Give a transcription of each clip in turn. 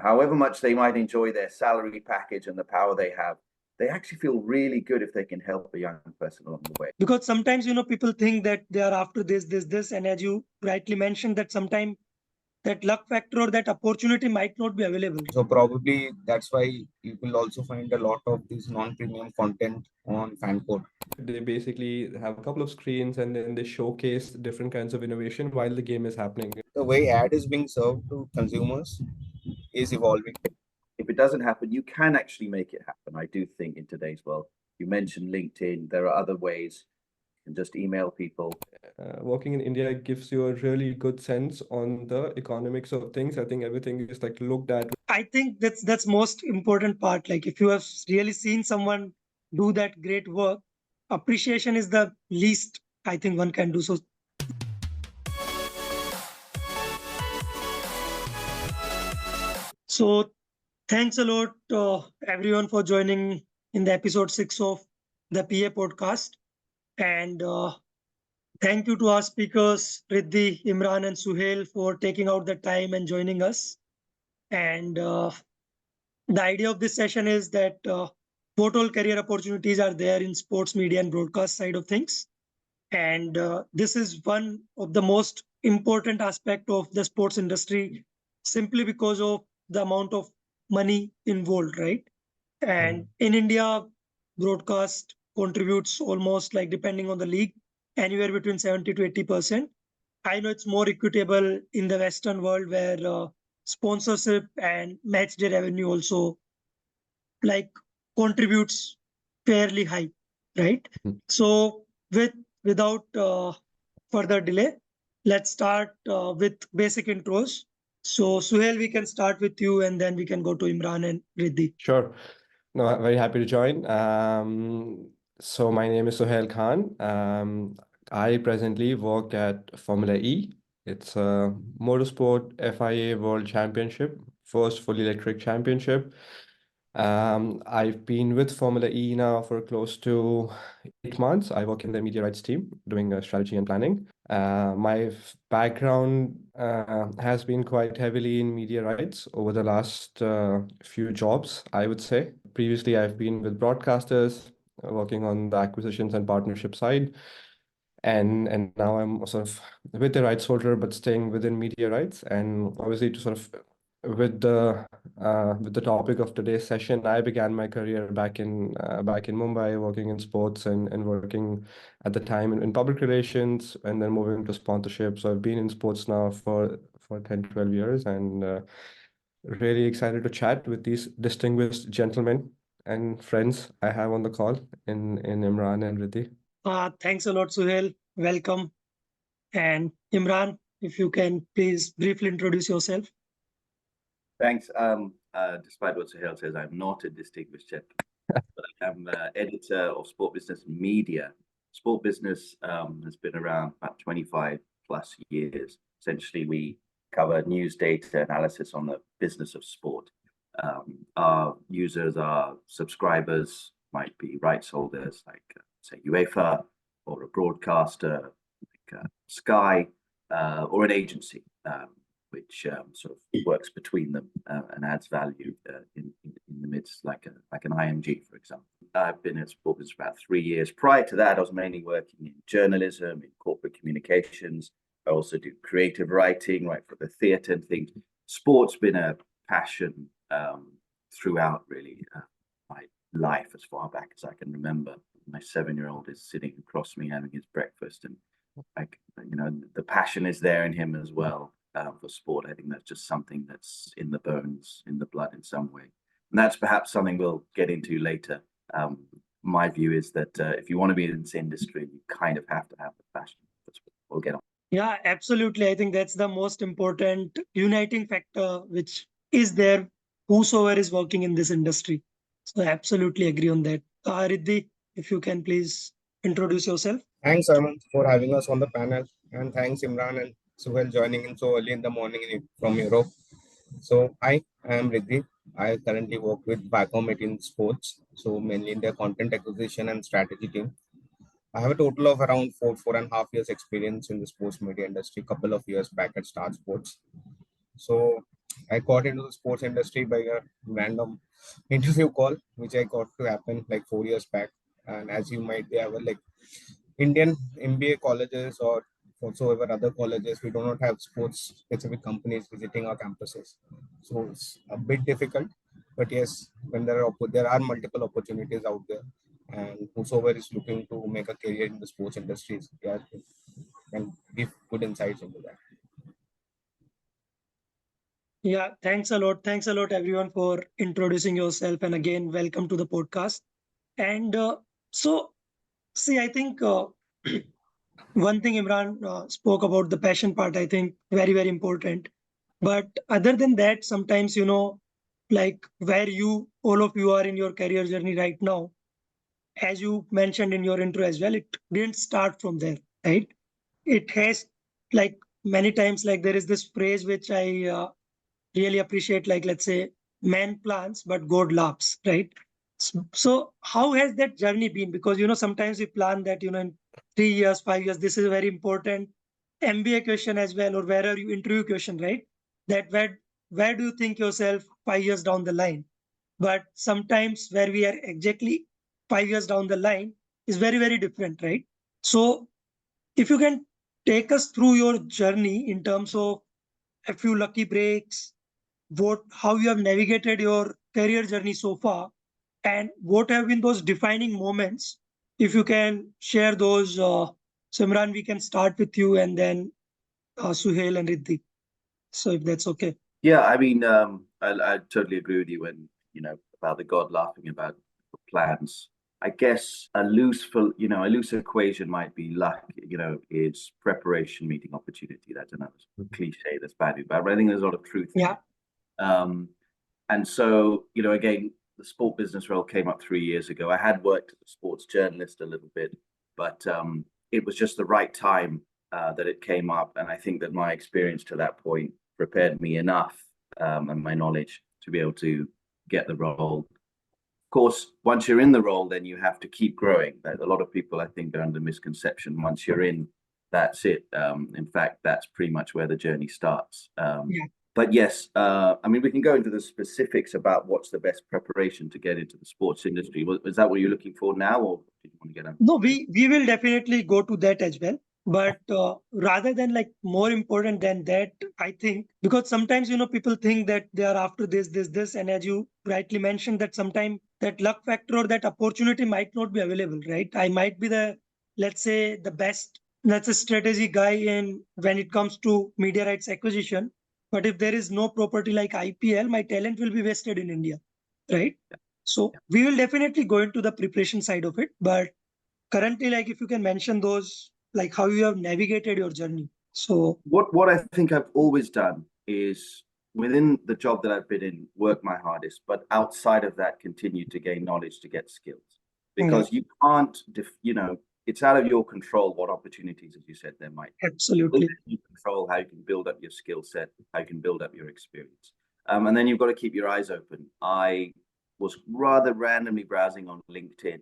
However much they might enjoy their salary package and the power they have, they actually feel really good if they can help a young person along the way. Because sometimes, people think that they are after this, and as you rightly mentioned, that sometimes that luck factor or that opportunity might not be available. So probably that's why you will also find a lot of this non-premium content on FanCode. They basically have a couple of screens and then they showcase different kinds of innovation while the game is happening. The way ad is being served to consumers is evolving. If it doesn't happen, you can actually make it happen. I do think in today's world, you mentioned LinkedIn, there are other ways. You can just email people. Working in India gives you a really good sense on the economics of things. I think everything is like looked at. I think that's most important part. Like if you have really seen someone do that great work, appreciation is the least I think one can do. So thanks a lot, everyone, for joining in the episode 6 of the PA podcast. And thank you to our speakers, Riddhi, Imran, and Suhail, for taking out the time and joining us. And the idea of this session is that what all career opportunities are there in sports media and broadcast side of things. And this is one of the most important aspect of the sports industry, simply because of the amount of money involved, right? And in India, broadcast contributes almost, like, depending on the league, anywhere between 70 to 80%. I know it's more equitable in the Western world, where sponsorship and match day revenue also, like, contributes fairly high, right? So without further delay, let's start with basic intros. So Suhail, we can start with you, and then we can go to Imran and Riddhi. Sure. No, I'm very happy to join. So my name is Suhail Khan. I presently work at Formula E. It's a motorsport FIA World Championship, first fully electric championship. I've been with Formula E now for close to 8 months. I work in the media rights team doing strategy and planning. My background has been quite heavily in media rights over the last few jobs, I would say. Previously, I've been with broadcasters, working on the acquisitions and partnership side. And now I'm sort of with the rights holder, but staying within media rights. And obviously, to sort of with the topic of today's session, I began my career back in Mumbai, working in sports and working at the time in public relations, and then moving to sponsorship. So I've been in sports now for 10, 12 years, and really excited to chat with these distinguished gentlemen and friends I have on the call in Imran and Riddhi. Thanks a lot, Suhail. Welcome. And Imran, if you can please briefly introduce yourself. Thanks. Despite what Suhail says, I'm not a distinguished gentleman, but I'm editor of Sport Business Media. Sport Business has been around about 25 plus years. Essentially, we cover news, data, analysis on the business of sport. Our users, our subscribers might be rights holders like, say, UEFA, or a broadcaster like Sky, or an agency, which sort of works between them and adds value in the midst, like an IMG, for example. I've been at sport business for about 3 years. Prior to that, I was mainly working in journalism, in corporate communications. I also do creative writing, right, for the theatre and things. Sport's been a passion throughout, really, my life, as far back as I can remember. My 7-year-old is sitting across me having his breakfast, and the passion is there in him as well. For sport, I think that's just something that's in the bones, in the blood in some way. And that's perhaps something we'll get into later. My view is that if you want to be in this industry, you kind of have to have the passion. We'll get on. Yeah, absolutely. I think that's the most important uniting factor which is there, whosoever is working in this industry. So I absolutely agree on that. Riddhi, if you can please introduce yourself. Thanks, Arman, for having us on the panel. And thanks, Imran and Suhail, joining in so early in the morning from Europe. So, hi, I am Riddhi. I currently work with Backomet in sports, so mainly in their content acquisition and strategy team. I have a total of around 4.5 years experience in the sports media industry, couple of years back at Star Sports. So I got into the sports industry by a random interview call, which I got to happen like 4 years back. And as you might be aware, like Indian MBA colleges or whatsoever other colleges, we do not have sports specific companies visiting our campuses. So it's a bit difficult. But yes, when there are multiple opportunities out there, and whosoever is looking to make a career in the sports industries, yeah, can give good insights into that. Yeah, thanks a lot. Thanks a lot, everyone, for introducing yourself. And again, welcome to the podcast. And so, see, I think one thing Imran spoke about the passion part, I think very, very important. But other than that, sometimes, like where all of you are in your career journey right now, as you mentioned in your intro as well, it didn't start from there, right? It has, like many times, like there is this phrase which I really appreciate, like let's say man plans but God laughs, right? So how has that journey been? Because sometimes we plan that in 3 years, 5 years, this is a very important MBA question as well, or where are you interview question, right? That where do you think yourself 5 years down the line? But sometimes where we are exactly 5 years down the line is very, very different, right? So if you can take us through your journey in terms of a few lucky breaks, how you have navigated your career journey so far, and what have been those defining moments, if you can share those. Simran, we can start with you, and then Suhail and Riddhi, so if that's okay. Yeah, I mean, I totally agree with you when, about the God laughing about plans. I guess a loose equation might be luck, is preparation meeting opportunity. That's another cliche that's bad, but I think there's a lot of truth. Yeah. And so, again, the sport business role came up 3 years ago. I had worked as a sports journalist a little bit, but it was just the right time that it came up. And I think that my experience to that point prepared me enough and my knowledge to be able to get the role. Of course, once you're in the role, then you have to keep growing. A lot of people, I think, are under misconception. Once you're in, that's it. In fact, that's pretty much where the journey starts. Yeah. But yes, I mean, we can go into the specifics about what's the best preparation to get into the sports industry. Is that what you're looking for now, or do you want to get on? No, we will definitely go to that as well. But rather than like more important than that, I think, because sometimes people think that they are after this, and as you rightly mentioned, that sometimes that luck factor or that opportunity might not be available, right? I might be the, let's say, the best, let's say, strategy guy in when it comes to media rights acquisition, but if there is no property like IPL, my talent will be wasted in India, right? So we will definitely go into the preparation side of it, but currently, like if you can mention those, like how you have navigated your journey. So what I think I've always done is, within the job that I've been in, work my hardest, but outside of that, continue to gain knowledge to get skills, because you can't, it's out of your control what opportunities, as you said, there might be. absolutely, You control how you can build up your skill set, how you can build up your experience. And then you've got to keep your eyes open. I was rather randomly browsing on LinkedIn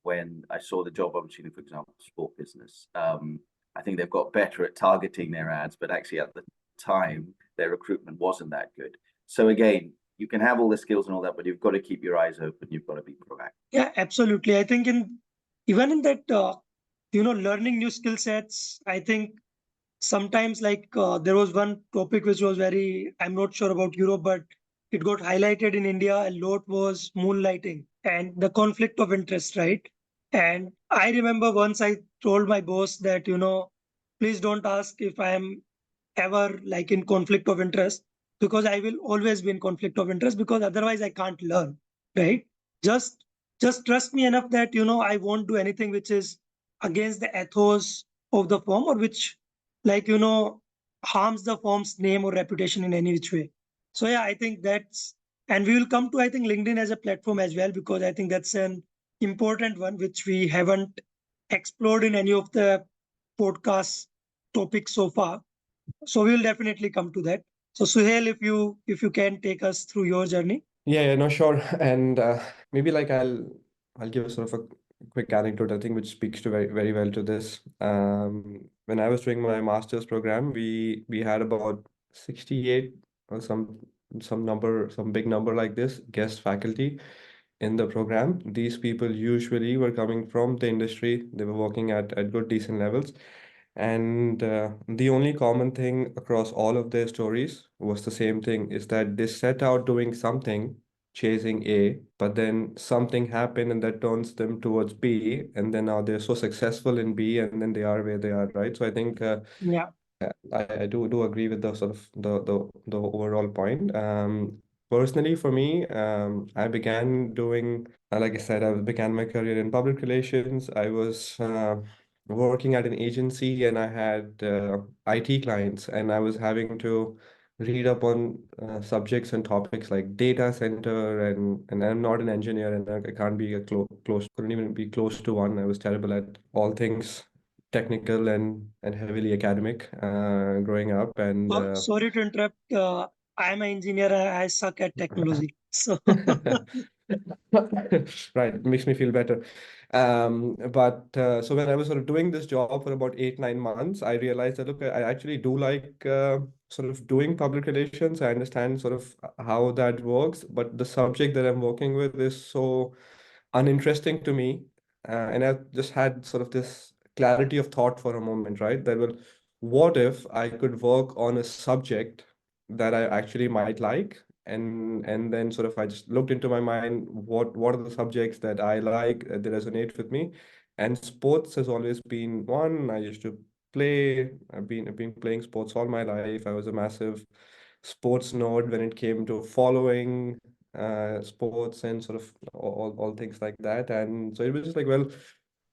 when I saw the job opportunity, for example, sport business. I think they've got better at targeting their ads, but actually at the time, their recruitment wasn't that good. So again, you can have all the skills and all that, but you've got to keep your eyes open. You've got to be proactive. yeah, absolutely. I think even in that learning new skill sets, I think sometimes like there was one topic which was very, I'm not sure about Europe, but it got highlighted in India a lot, was moonlighting and the conflict of interest, right? And I remember once I told my boss that please don't ask if I am ever like in conflict of interest, because I will always be in conflict of interest, because otherwise I can't learn, right? just just trust me enough that I won't do anything which is against the ethos of the firm, or which like harms the firm's name or reputation in any which way. So yeah, I think that's, and we will come to, I think, LinkedIn as a platform as well, because I think that's an important one which we haven't explored in any of the podcast topics so far. So we will definitely come to that. So Suhail, if you can take us through your journey. Yeah, no, sure. And maybe like I'll give a sort of a quick anecdote, I think, which speaks to very, very well to this. When I was doing my master's program, we had about 68 or some some big number like this, guest faculty in the program. These people usually were coming from the industry. They were working at good, decent levels. And the only common thing across all of their stories was the same thing, is that they set out doing something, chasing A, but then something happened and that turns them towards B, and then now they're so successful in B, and then they are where they are, right? So I think Yeah. I do agree with the sort of the overall point. Personally, for me, I began doing, like I said, I began my career in public relations. I was working at an agency, and I had IT clients, and I was having to read up on subjects and topics like data center, and I'm not an engineer, and I can't be a couldn't even be close to one. I was terrible at all things technical and heavily academic growing up, and Sorry to interrupt. I'm an engineer. I suck at technology. So right, makes me feel better. But so when I was sort of doing this job for about 8, 9 months, I realized that look, I actually do like sort of doing public relations. I understand sort of how that works, but the subject that I'm working with is so uninteresting to me. And I just had sort of this clarity of thought for a moment, right? That, well, what if I could work on a subject that I actually might like? And then sort of I just looked into my mind, what are the subjects that I like, that resonate with me? And sports has always been one. I used to play. I've been playing sports all my life. I was a massive sports nerd when it came to following sports and sort of all things like that. And so it was just like, well,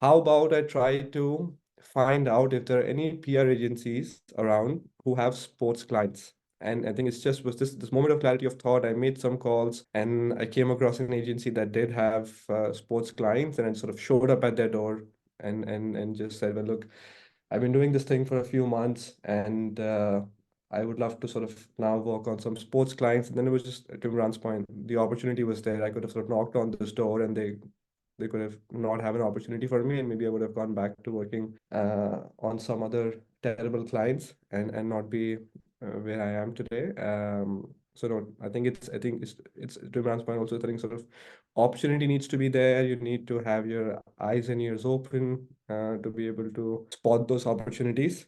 how about I try to find out if there are any PR agencies around who have sports clients. And I think it's just was this moment of clarity of thought. I made some calls, and I came across an agency that did have sports clients, and I sort of showed up at their door and just said, well, look, I've been doing this thing for a few months, and I would love to sort of now work on some sports clients. And then it was just, to Imran's point, the opportunity was there. I could have sort of knocked on this door, and they could have not have an opportunity for me, and maybe I would have gone back to working on some other terrible clients and not be where I am today. So no, I think it's to Imran's point also. I think sort of opportunity needs to be there. You need to have your eyes and ears open to be able to spot those opportunities.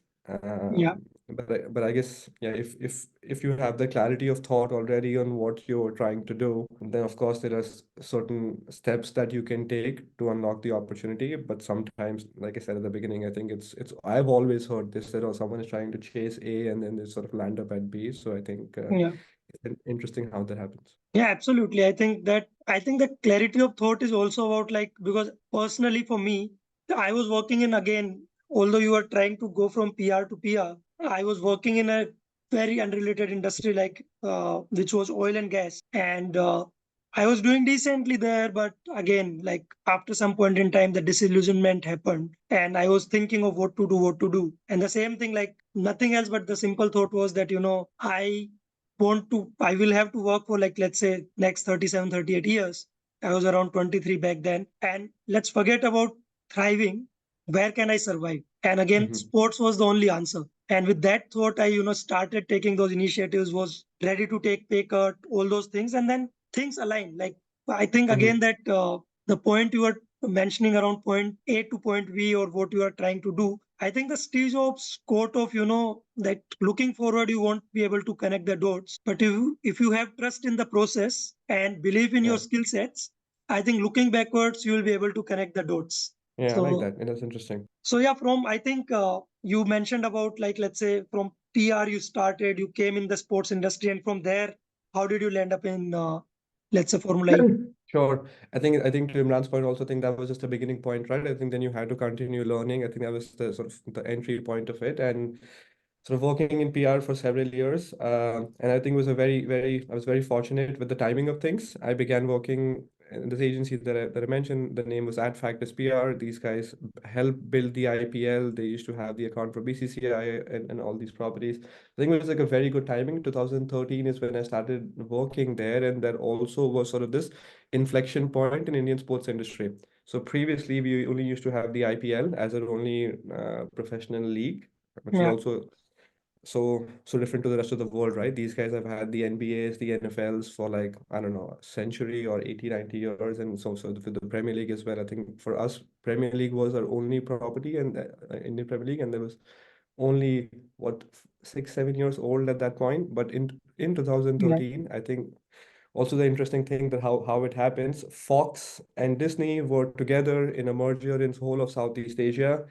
yeah, But I guess, yeah, if you have the clarity of thought already on what you're trying to do, then of course there are certain steps that you can take to unlock the opportunity. But sometimes, like I said at the beginning, I think it's I've always heard this, that, oh, someone is trying to chase A and then they sort of land up at B. So I think yeah. it's interesting how that happens. Yeah, absolutely. I think the clarity of thought is also about, like, because personally for me, I was working in, again, although you are trying to go from PR to PR, I was working in a very unrelated industry, like which was oil and gas, and I was doing decently there, but again, like after some point in time, the disillusionment happened, and I was thinking of what to do, and the same thing, like nothing else, but the simple thought was that I will have to work for, like, let's say, next 37, 38 years. I was around 23 back then. And let's forget about thriving. Where can I survive? And again, Hmm. sports was the only answer. And with that thought, I started taking those initiatives, was ready to take pay cut, all those things. And then things aligned. Like, I think Hmm. again that the point you were mentioning around point A to point B, or what you are trying to do, I think the Steve Jobs quote of, that looking forward, you won't be able to connect the dots. But if you have trust in the process and believe in your Yeah. skill sets, I think looking backwards, you will be able to connect the dots. Yeah, I like So, that. It is interesting. so yeah, I think you mentioned about, like, let's say from PR you started, you came in the sports industry, and from there, how did you land up in, let's say, Formula E? Sure. I think to Imran's point, also think that was just a beginning point, right? I think then you had to continue learning. I think that was the sort of the entry point of it. And sort of working in PR for several years. And I think it was I was very fortunate with the timing of things. I began working in this agency that I mentioned. The name was Ad Factors PR. These guys helped build the IPL. They used to have the account for BCCI and all these properties. I think it was like a very good timing. 2013 is when I started working there. And that also was sort of this inflection point in Indian sports industry. So previously, we only used to have the IPL as our only professional league, which is Yeah, also so different to the rest of the world, right? These guys have had the NBAs, the NFLs for like, I don't know, a century or 80, 90 years. And so for the Premier League as well. I think for us, Premier League was our only property, and Indian Premier League, and there was only what 6, 7 years old at that point. But in Yeah. 2013, I think also the interesting thing that how it happens, Fox and Disney were together in a merger in the whole of Southeast Asia.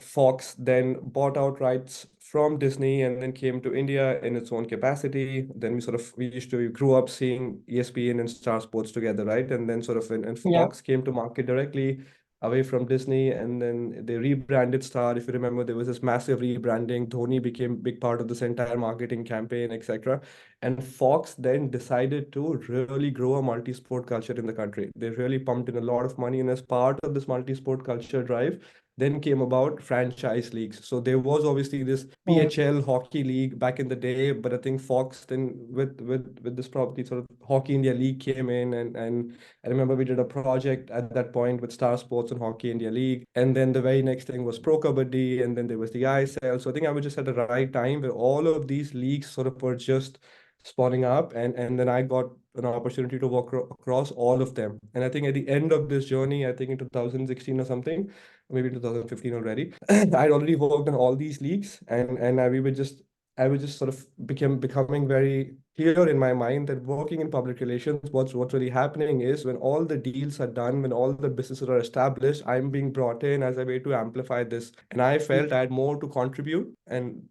Fox then bought out rights from Disney and then came to India in its own capacity. Then we used to grew up seeing ESPN and Star Sports together, right? And then and Yeah. Fox came to market directly away from Disney, and then they rebranded Star. If you remember, there was this massive rebranding. Dhoni became a big part of this entire marketing campaign, etc. And Fox then decided to really grow a multi-sport culture in the country. They really pumped in a lot of money, and as part of this multi-sport culture drive, then came about franchise leagues. So there was obviously this Mm. PHL hockey league back in the day, but I think Fox then with this property, sort of Hockey India League came in, and I remember we did a project at that point with Star Sports and Hockey India League, and then the very next thing was Pro Kabaddi, and then there was the ISL. So I think I was just at the right time where all of these leagues sort of were just spawning up, and then I got an opportunity to work across all of them. And I think at the end of this journey, I think in 2016 or something, maybe 2015 already. I'd already worked on all these leagues, and I was just sort of becoming very clear in my mind that working in public relations, what's really happening is when all the deals are done, when all the businesses are established, I'm being brought in as a way to amplify this, and I felt I had more to contribute in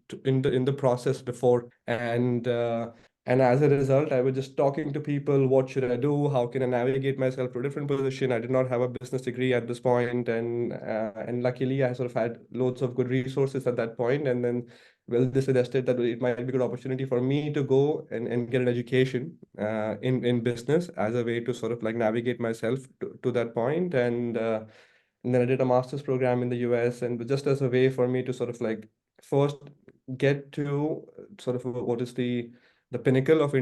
the process before, and as a result, I was just talking to people, what should I do? How can I navigate myself to a different position? I did not have a business degree at this point, and luckily I sort of had loads of good resources at that point. And then, well, this suggested that it might be a good opportunity for me to go and get an education in business as a way to sort of like navigate myself to that point. And then I did a master's program in the US, and just as a way for me to sort of like first get to sort of what is the pinnacle of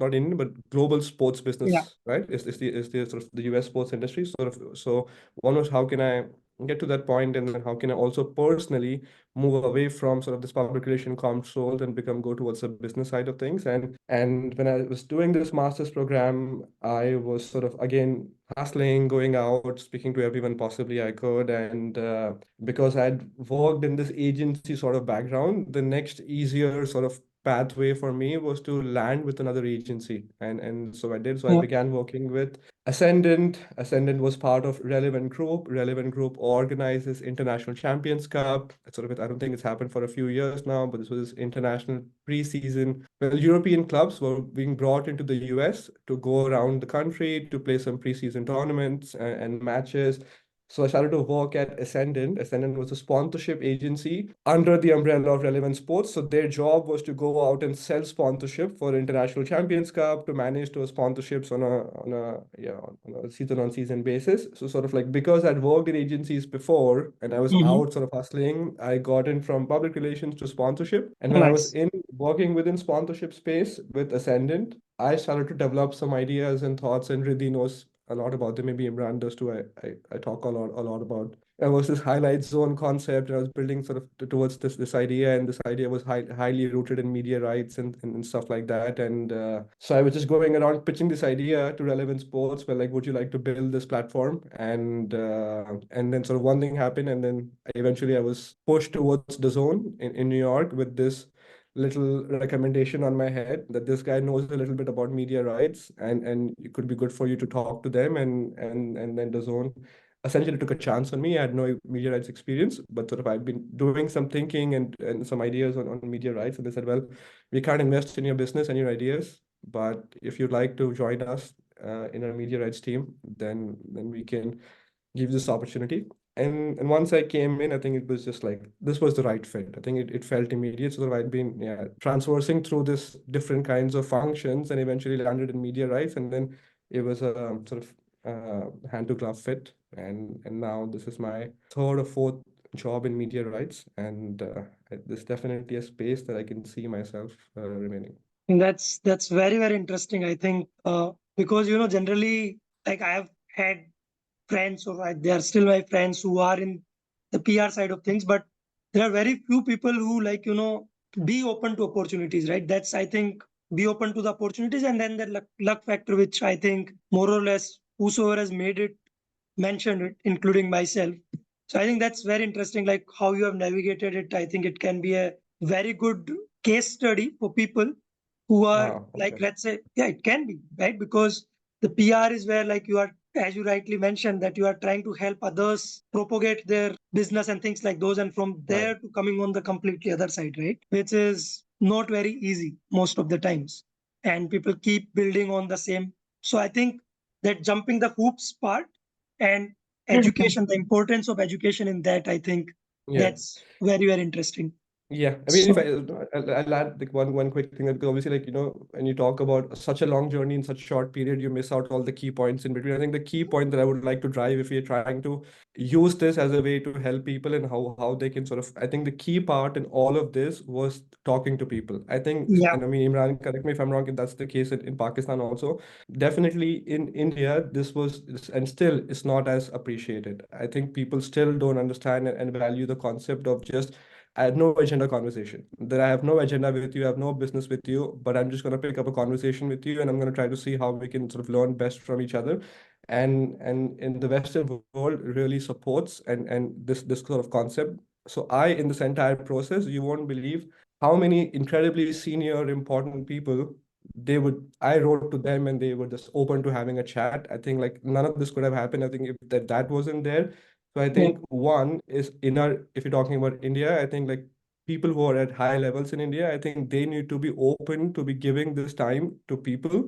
not Indian but global sports Yeah. business, right? Is the sort of the US sports industry sort of. So one was how can I get to that point, and then how can I also personally move away from sort of this public relation comms role and go towards the business side of things. And when I was doing this master's program, I was sort of again hustling, going out, speaking to everyone possibly I could. And because I'd worked in this agency sort of background, the next easier sort of pathway for me was to land with another agency. And so I did. So I Yeah. began working with Ascendant. Ascendant was part of Relevant Group. Relevant Group organizes International Champions Cup. I don't think it's happened for a few years now, but this was international preseason. Well, European clubs were being brought into the US to go around the country to play some preseason tournaments and matches. So I started to work at Ascendant. Ascendant was a sponsorship agency under the umbrella of Relevant Sports. So their job was to go out and sell sponsorship for International Champions Cup, to manage those sponsorships on a season basis. So sort of like because I'd worked in agencies before and I was Mhm. out sort of hustling, I got in from public relations to sponsorship. And when I was Nice. in working within sponsorship space with Ascendant, I started to develop some ideas and thoughts, and Riddhi knows a lot about them. Maybe Imran does too. I talk a lot about. It was this highlight zone concept, and I was building sort of towards this idea, and this idea was highly rooted in media rights and stuff like that. And so I was just going around pitching this idea to Relevant Sports, where like, would you like to build this platform? And then sort of one thing happened, and then eventually I was pushed towards the zone in New York with this little recommendation on my head that this guy knows a little bit about media rights, and it could be good for you to talk to them. And then the zone essentially took a chance on me. I had no media rights experience, but sort of I've been doing some thinking and some ideas on media rights, and they said, well, we can't invest in your business and your ideas, but if you'd like to join us in our media rights team, then we can give this opportunity. And once I came in, I think it was just like this was the right fit. I think it felt immediate. So I'd been transversing through this different kinds of functions and eventually landed in media rights. And then it was a sort of hand to glove fit. And now this is my third or fourth job in media rights. And there's definitely a space that I can see myself remaining. And that's very, very interesting. I think because generally, like I have had friends, or they are still my friends who are in the PR side of things, but there are very few people who be open to opportunities, right? That's, I think, be open to the opportunities, and then the luck factor, which I think more or less whosoever has made it mentioned it, including myself. So I think that's very interesting, like how you have navigated it. I think it can be a very good case study for people who are Wow, like, okay. let's say, yeah, it can be, right? Because the PR is where like you are, as you rightly mentioned, that you are trying to help others propagate their business and things like those. And from there Right. to coming on the completely other side, right? Which is not very easy most of the times. And people keep building on the same. So I think that jumping the hoops part and education, the importance of education in that, I think Yeah. that's very, very interesting. Yeah, I mean, if So I'll add like one quick thing, that because obviously, like, when you talk about such a long journey in such a short period, you miss out all the key points in between. I think the key point that I would like to drive, if you're trying to use this as a way to help people and how they can sort of, I think the key part in all of this was talking to people. I think, yeah, and I mean, Imran, correct me if I'm wrong, if that's the case in Pakistan also. Definitely in India, and still is not as appreciated. I think people still don't understand and value the concept of just, I had no agenda conversation. That I have no agenda with you, I have no business with you, but I'm just going to pick up a conversation with you, and I'm going to try to see how we can sort of learn best from each other. And in the Western world really supports and this sort of concept. So in this entire process, you won't believe how many incredibly senior, important people I wrote to them, and they were just open to having a chat. I think like none of this could have happened. I think if that wasn't there. So I yeah, think one is if you're talking about India, I think like people who are at high levels in India, I think they need to be open to be giving this time to people,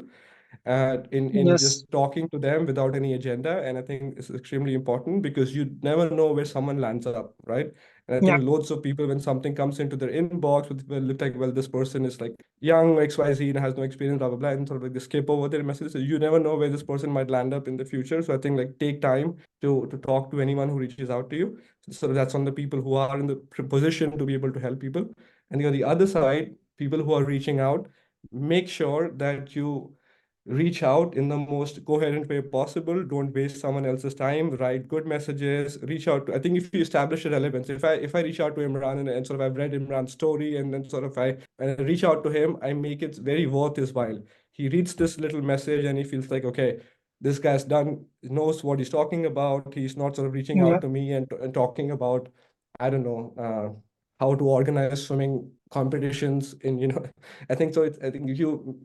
in just yes, talking to them without any agenda. And I think it's extremely important because you never know where someone lands up, right? And I yeah, think loads of people, when something comes into their inbox, will look like, well, this person is like young, XYZ, and has no experience, blah blah blah, and sort of like they skip over their messages. So you never know where this person might land up in the future. So I think like take time to talk to anyone who reaches out to you. So that's on the people who are in the position to be able to help people. And on the other side, people who are reaching out, make sure that you reach out in the most coherent way possible. Don't waste someone else's time. Write good messages. Reach out to, I think if you establish a relevance, if I reach out to Imran, and sort of I've read Imran's story, and then sort of when I reach out to him, I make it very worth his while. He reads this little message and he feels like, okay, this guy's knows what he's talking about. He's not sort of reaching yeah, out to me and talking about, I don't know, how to organize swimming competitions in, I think so. I think if you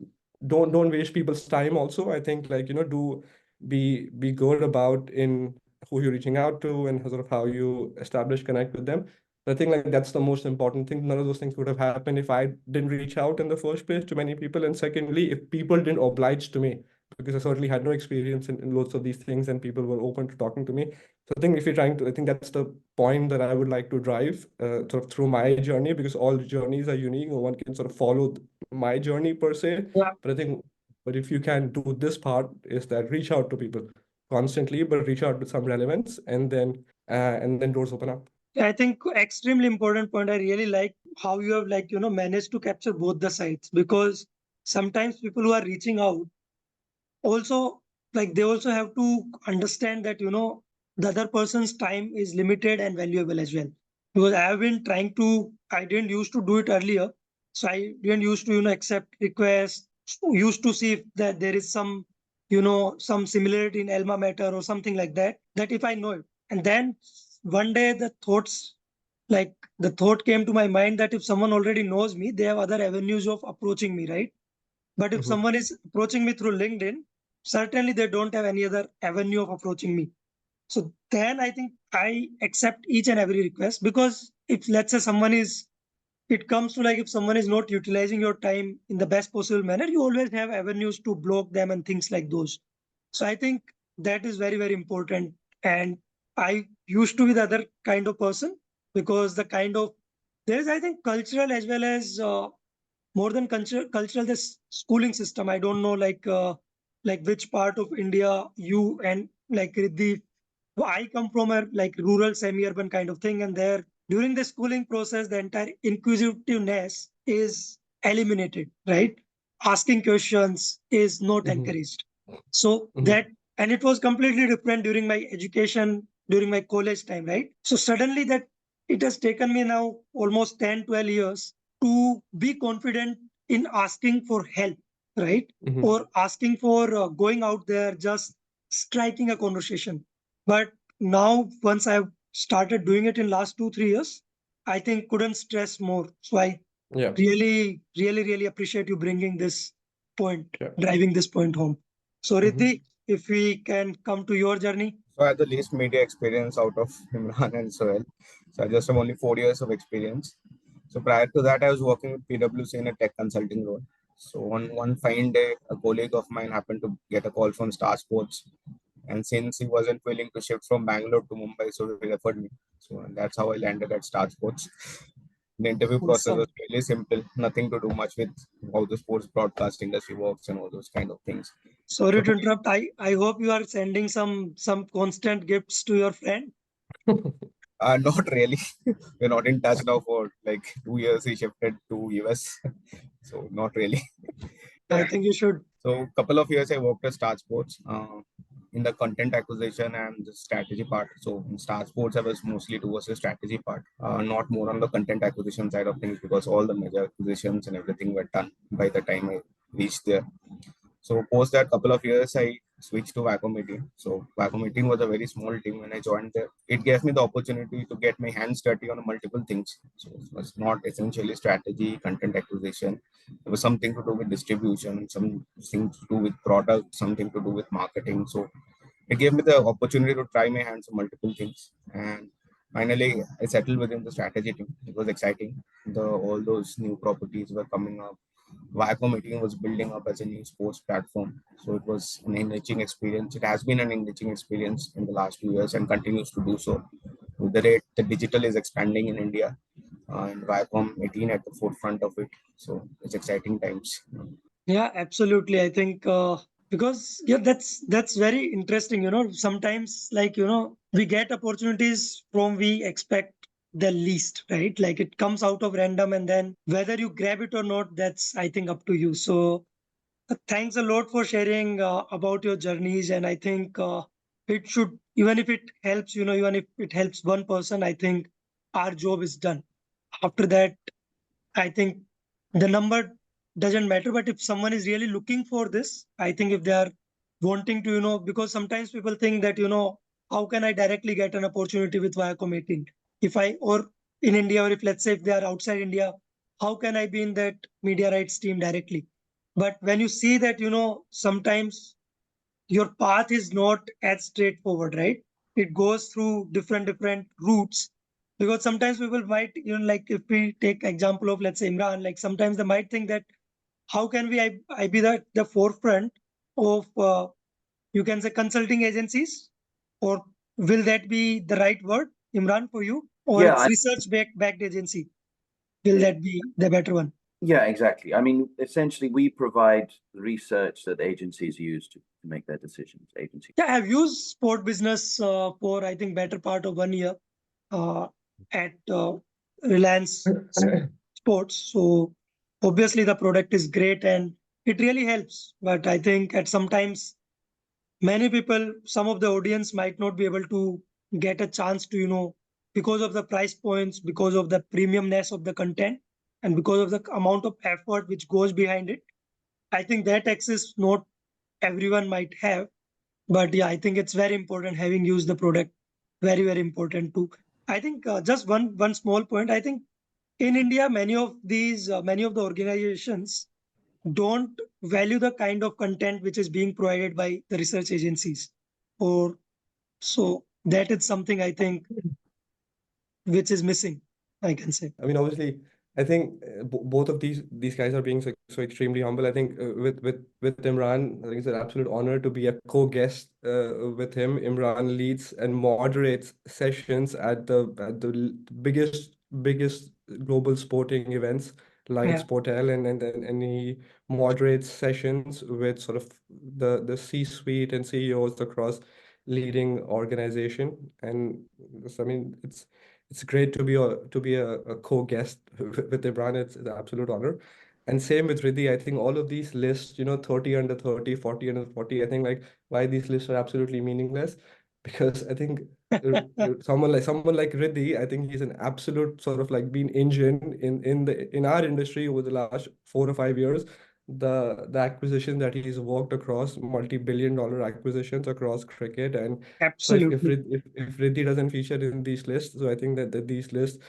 don't waste people's time also. I think like, do be good about in who you're reaching out to and sort of how you establish connect with them. I think like that's the most important thing. None of those things would have happened if I didn't reach out in the first place to many people. And secondly, if people didn't oblige to me, because I certainly had no experience in lots of these things, and people were open to talking to me. So I think if you're trying to, I think that's the point that I would like to drive sort of through my journey, because all journeys are unique. No one can sort of follow my journey per se. yeah. But I think, but if you can do this part, is that reach out to people constantly, but reach out with some relevance, and then doors open up. I think extremely important point. I really like how you have managed to capture both the sides, because sometimes people who are reaching out also, like, they also have to understand that the other person's time is limited and valuable as well. Because I have been trying to, I didn't used to do it earlier, so I didn't used to accept requests, used to see if that there is some some similarity in alma mater or something like that, that if I know it. And then one day the thought came to my mind that if someone already knows me, they have other avenues of approaching me, right? But if Mhm. someone is approaching me through LinkedIn, certainly they don't have any other avenue of approaching me. So then I think I accept each and every request, because if, let's say, it comes to like, if someone is not utilizing your time in the best possible manner, you always have avenues to block them and things like those. So I think that is very, very important. And I used to be the other kind of person, because there is, I think, cultural as well as more than cultural, this schooling system. I don't know like which part of India you and like Riddhi. I come from a like rural semi-urban kind of thing, and there during the schooling process the entire inquisitiveness is eliminated, right? Asking questions is not Mhm. encouraged. So Mhm. that, and it was completely different during my education, during my college time, right? So suddenly that it has taken me now almost 10, 12 years to be confident in asking for help, right? Mhm. Or asking for going out there, just striking a conversation. But now, once I've started doing it in last 2, 3 years, I think couldn't stress more. So I Yeah. really appreciate you bringing this point, Yeah. driving this point home. So Mhm. Riddhi, if we can come to your journey. So I had the least media experience out of Imran and Sohail. So I just have only 4 years of experience. So prior to that, I was working with PwC in a tech consulting role. So on one fine day, a colleague of mine happened to get a call from Star Sports, and since he wasn't willing to shift from Bangalore to Mumbai, so he referred me. So that's how I landed at Star Sports. The interview process was Awesome. really simple, nothing to do much with how the sports broadcast industry works and all those kind of things. So Sorry to interrupt. I hope you are sending some constant gifts to your friend. not really. We're not in touch now for like 2 years. He shifted to US, so not really. I think you should. So couple of years I worked at Star Sports in the content acquisition and the strategy part. So in Star Sports I was mostly towards the strategy part, not more on the content acquisition side of things because all the major acquisitions and everything were done by the time I reached there. So post that couple of years, I switched to Wacom 18. So Wacom 18 was a very small team when I joined there. It gave me the opportunity to get my hands dirty on multiple things. So it was not essentially strategy, content acquisition. It was something to do with distribution, something to do with product, something to do with marketing. So it gave me the opportunity to try my hands on multiple things. And finally, I settled within the strategy team. It was exciting. The all those new properties were coming up. Viacom 18 was building up as a new sports platform. So it was an enriching experience. It has been an enriching experience in the last 2 years and continues to do so. With the rate the digital is expanding in India and Viacom 18 at the forefront of it. So it's exciting times. Yeah, absolutely. I think because yeah, that's very interesting. Sometimes like we get opportunities from we expect the least, right? Like it comes out of random, and then whether you grab it or not, that's I think up to you. So thanks a lot for sharing about your journeys, and I think it should, even if it helps, even if it helps one person, I think our job is done. After that, I think the number doesn't matter, but if someone is really looking for this, I think if they are wanting to, because sometimes people think that, how can I directly get an opportunity with Viacom 18? If I, or in India, or if let's say if they are outside India, how can I be in that media rights team directly? But when you see that, sometimes your path is not as straightforward, right? It goes through different routes, because sometimes people might, like if we take example of let's say Imran, like sometimes they might think that how can I be the forefront of you can say consulting agencies, or will that be the right word, Imran, for you, or Yeah, it's research backed agency? Will yeah, that be the better one? yeah, exactly. I mean, essentially, we provide research that agencies use to make their decisions. Agencies. Yeah, I've used sport business for I think better part of 1 year uh, at Reliance Sports. So obviously the product is great and it really helps. But I think at sometimes many people, some of the audience might not be able to get a chance to, because of the price points, because of the premiumness of the content, and because of the amount of effort which goes behind it. I think that access not everyone might have. But yeah, I think it's very important having used the product. Very important too. I think just one small point. I think in India, many of the organizations don't value the kind of content which is being provided by the research agencies, or so that is something I think which is missing, I can say. I mean, obviously, I think both of these guys are being so extremely humble. I think with Imran, I think it's an absolute honor to be a co-guest with him. Imran leads and moderates sessions at the biggest global sporting events like Yeah, Sportel, and he moderates sessions with sort of the C-suite and CEOs across leading organization. And so, I mean, it's great to be a co-guest with Imran. It's an absolute honor. And same with Riddhi. I think all of these lists, 30 under 30, 40 under 40, I think like why these lists are absolutely meaningless. because I think someone like Riddhi, I think he's an absolute sort of like being engine in our industry over the last 4 or 5 years. The acquisition that he's worked across, multi-billion-dollar acquisitions across cricket, and so Absolutely. if Riddhi doesn't feature in these lists, so I think that these lists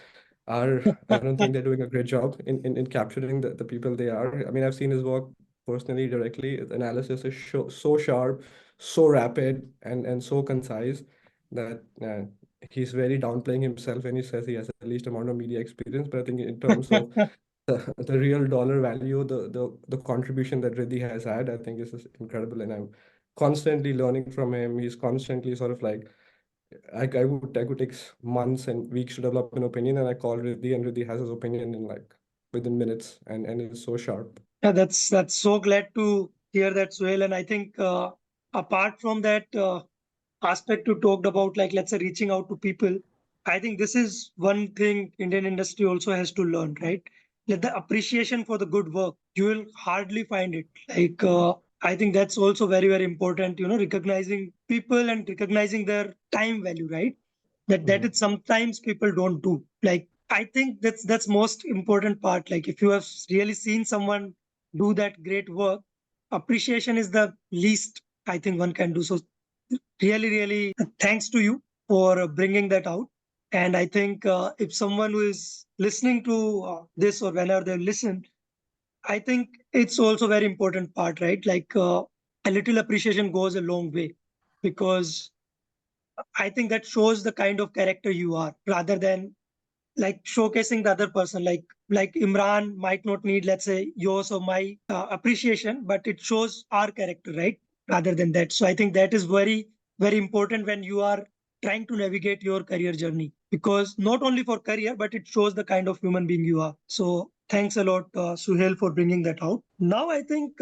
are, I don't think they're doing a great job in capturing the people they are. I mean, I've seen his work personally, directly. His analysis is so sharp, so rapid, and so concise that he's very downplaying himself when he says he has the least amount of media experience. But I think in terms of the real dollar value, the contribution that Riddhi has had, I think is just incredible. And I'm constantly learning from him. He's constantly sort of like, I could take months and weeks to develop an opinion, and I call Riddhi, and Riddhi has his opinion in like within minutes, and it's so sharp. Yeah, that's so glad to hear that, Suhail. And I think apart from that aspect you talked about, like let's say reaching out to people, I think this is one thing Indian industry also has to learn, right? Like the appreciation for the good work, you will hardly find it. Like I think that's also very, very important, recognizing people and recognizing their time value, right? That is sometimes people don't do. Like I think that's most important part. Like if you have really seen someone do that great work, appreciation is the least I think one can do. So really, really thanks to you for bringing that out. And I think if someone who is listening to this or whenever they listen, I think it's also very important part, right? Like a little appreciation goes a long way, because I think that shows the kind of character you are, rather than like showcasing the other person. Like Imran might not need, let's say, yours or my appreciation, but it shows our character, right? Rather than that. So I think that is very, very important when you are trying to navigate your career journey, because not only for career, but it shows the kind of human being you are. So thanks a lot, Suhail, for bringing that out. Now I think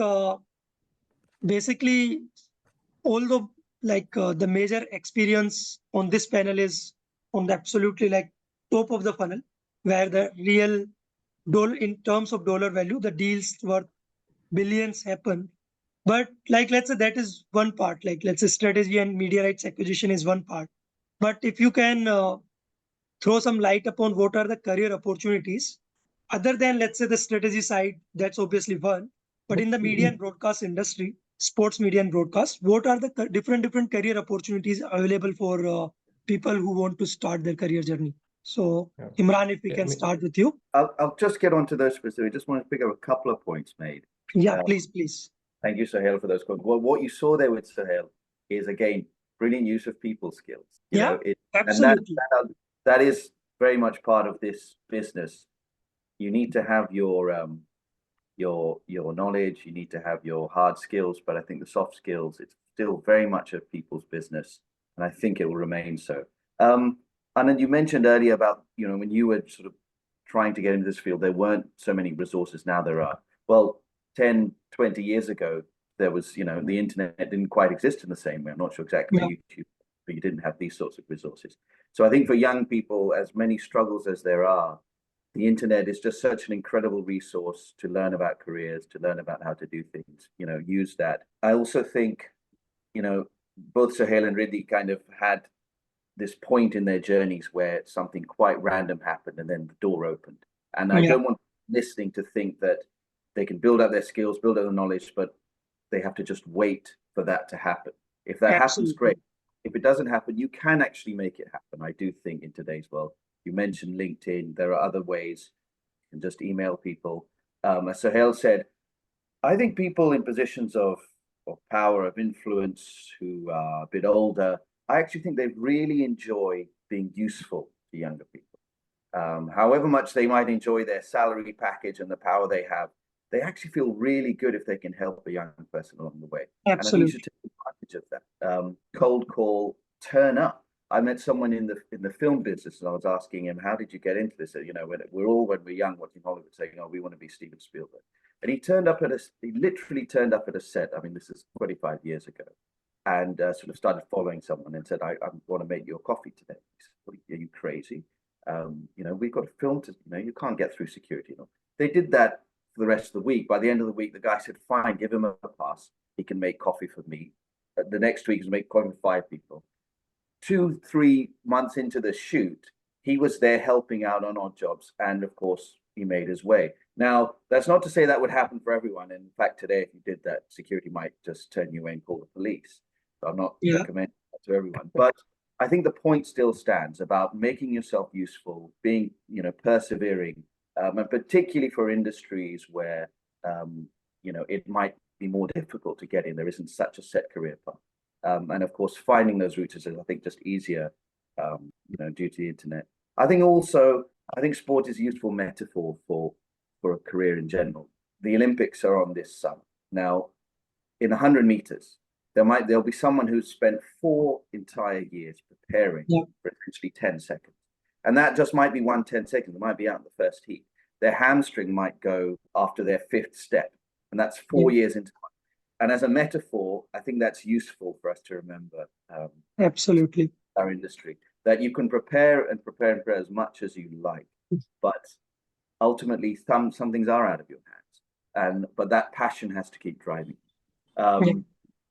basically, although like the major experience on this panel is on the absolutely like top of the funnel, where the real dollar, in terms of dollar value, the deals worth billions happen. But like let's say that is one part. Like let's say strategy and media rights acquisition is one part. But if you can throw some light upon what are the career opportunities other than, let's say, the strategy side, that's obviously one. But in the media and broadcast industry, sports media and broadcast, what are the different career opportunities available for people who want to start their career journey? So Yeah. Imran, if we Yeah, can I mean, start with you. I'll just get onto those specific. Just want to pick up a couple of points made. Yeah, Uh, please. Thank you, Suhail, for those comments. Well, what you saw there with Suhail is, again, brilliant use of people skills. Yeah, And absolutely. that is very much part of this business. You need to have your knowledge, you need to have your hard skills, but I think the soft skills, it's still very much a people's business, and I think it will remain so. And then you mentioned earlier about, when you were sort of trying to get into this field, there weren't so many resources. Now there are. Well, 10, 20 years ago, there was, the internet didn't quite exist in the same way. I'm not sure exactly Yeah. YouTube, but you didn't have these sorts of resources. So I think for young people, as many struggles as there are, the internet is just such an incredible resource to learn about careers, to learn about how to do things, use that. I also think, both Suhail and Riddhi kind of had this point in their journeys where something quite random happened and then the door opened. And I Yeah. don't want listening to think that they can build up their skills, build up the knowledge, but they have to just wait for that to happen. If that happens, Absolutely. great. If it doesn't happen, you can actually make it happen. I do think in today's world, you mentioned LinkedIn, there are other ways. You can just email people. As Suhail said, I think people in positions of power, of influence, who are a bit older, I actually think they really enjoy being useful to younger people. However much they might enjoy their salary package and the power they have, they actually feel really good if they can help a young person along the way. And I think you Absolutely. should take advantage of that. Cold call, turn up. I met someone in the film business, and I was asking him, "How did you get into this?" When we're young watching Hollywood, saying, "Oh, we want to be Steven Spielberg," and he literally turned up at a set. I mean, this is 25 years ago, and sort of started following someone and said, "I want to make you a coffee today." He said, "Are you crazy? We've got a film to. You can't get through security." They did that for the rest of the week. By the end of the week, the guy said, "Fine, give him a pass. He can make coffee for me." The next week, he's make coffee for 5 people. 2-3 months into the shoot, he was there helping out on odd jobs, and of course he made his way. Now, that's not to say that would happen for everyone. In fact, today, if you did that, security might just turn you away and call the police. So I'm not recommending that to everyone, but I think the point still stands about making yourself useful, being, persevering, and particularly for industries where, it might be more difficult to get in. There isn't such a set career path. And of course, finding those routes is, I think, just easier, due to the internet. I think sport is a useful metaphor for a career in general. The Olympics are on this summer. Now, in 100 meters, there'll be someone who's spent 4 entire years preparing for essentially 10 seconds. And that just might be 10 seconds. It might be out in the first heat. Their hamstring might go after their 5th step. And that's 4 years into life. And as a metaphor, I think that's useful for us to remember. Absolutely. Our industry, that you can prepare as much as you like, but ultimately some things are out of your hands, but that passion has to keep driving.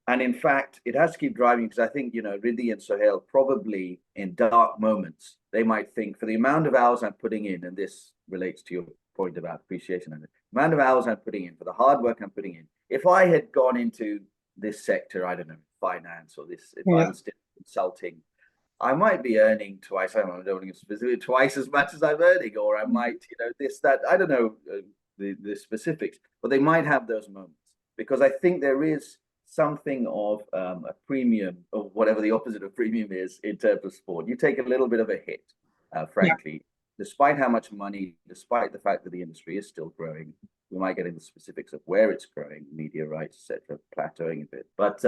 And in fact, it has to keep driving, because I think, Riddhi and Suhail, probably in dark moments, they might think, for the amount of hours I'm putting in, and this relates to your point about appreciation, and the amount of hours I'm putting in, for the hard work I'm putting in, if I had gone into this sector, I don't know, finance, or this, if I was still consulting, I might be earning twice. I don't want to get specific, twice as much as I'm earning, or I might, this, that. I don't know the specifics, but they might have those moments, because I think there is something of a premium, or whatever the opposite of premium is, in terms of sport. You take a little bit of a hit, frankly, despite how much money, despite the fact that the industry is still growing. We might get into specifics of where it's growing, media rights, etc., plateauing a bit. But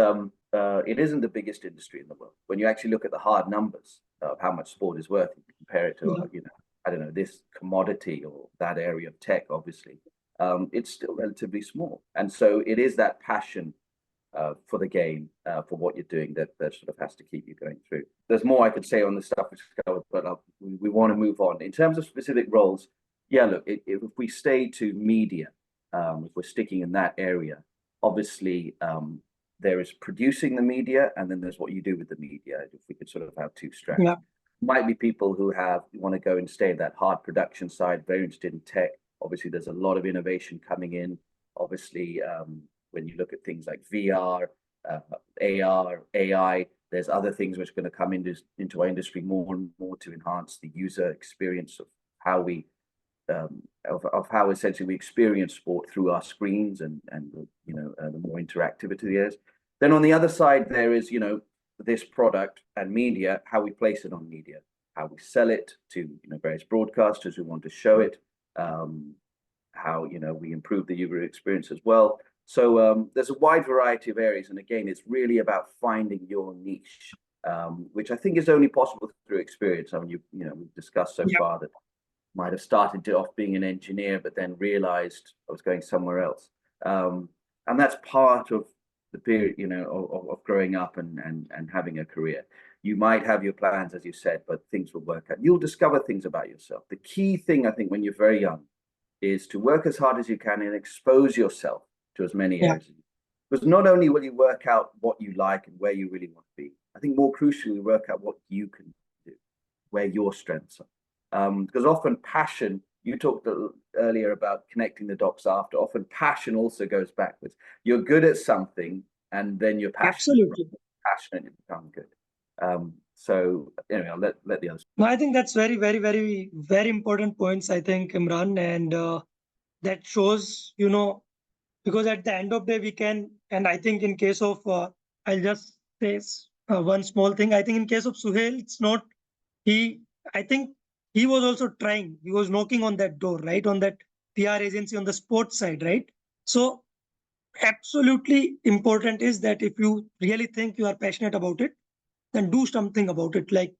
it isn't the biggest industry in the world. When you actually look at the hard numbers of how much sport is worth, you compare it to, I don't know, this commodity or that area of tech, obviously, it's still relatively small. And so it is that passion for the game, for what you're doing, that sort of has to keep you going through. There's more I could say on this stuff, but we want to move on. In terms of specific roles, look, if we stay to media, if we're sticking in that area, obviously there is producing the media, and then there's what you do with the media. If we could sort of have 2 strands. Might be people who want to go and stay in that hard production side, very interested in tech. Obviously, there's a lot of innovation coming in. Obviously, when you look at things like VR, AR, AI, there's other things which are going to come into our industry more and more to enhance the user experience of how we of how essentially we experience sport through our screens, and the more interactivity there is. Then on the other side, there is this product and media, how we place it on media, how we sell it to various broadcasters who want to show it, how we improve the user experience as well. So there's a wide variety of areas, and again, it's really about finding your niche, which I think is only possible through experience. I mean, we've discussed so far that might have started off being an engineer, but then realized I was going somewhere else. And that's part of the period, of growing up and having a career. You might have your plans, as you said, but things will work out. You'll discover things about yourself. The key thing, I think, when you're very young, is to work as hard as you can and expose yourself to as many areas. Because not only will you work out what you like and where you really want to be, I think more crucially, work out what you can do, where your strengths are. Because often passion, you talked earlier about connecting the dots after, often passion also goes backwards. You're good at something, and then you're passionate. Passionate, you become good. So anyway, I'll let the others. No, I think that's very, very, very, very important points, I think, Imran, and that shows, because at the end of the day, we can, and I think in case of, I'll just say one small thing. I think in case of Suhail, it's not, I think he was also trying, he was knocking on that door, right? On that PR agency on the sports side, right? So absolutely important is that if you really think you are passionate about it, then do something about it. Like,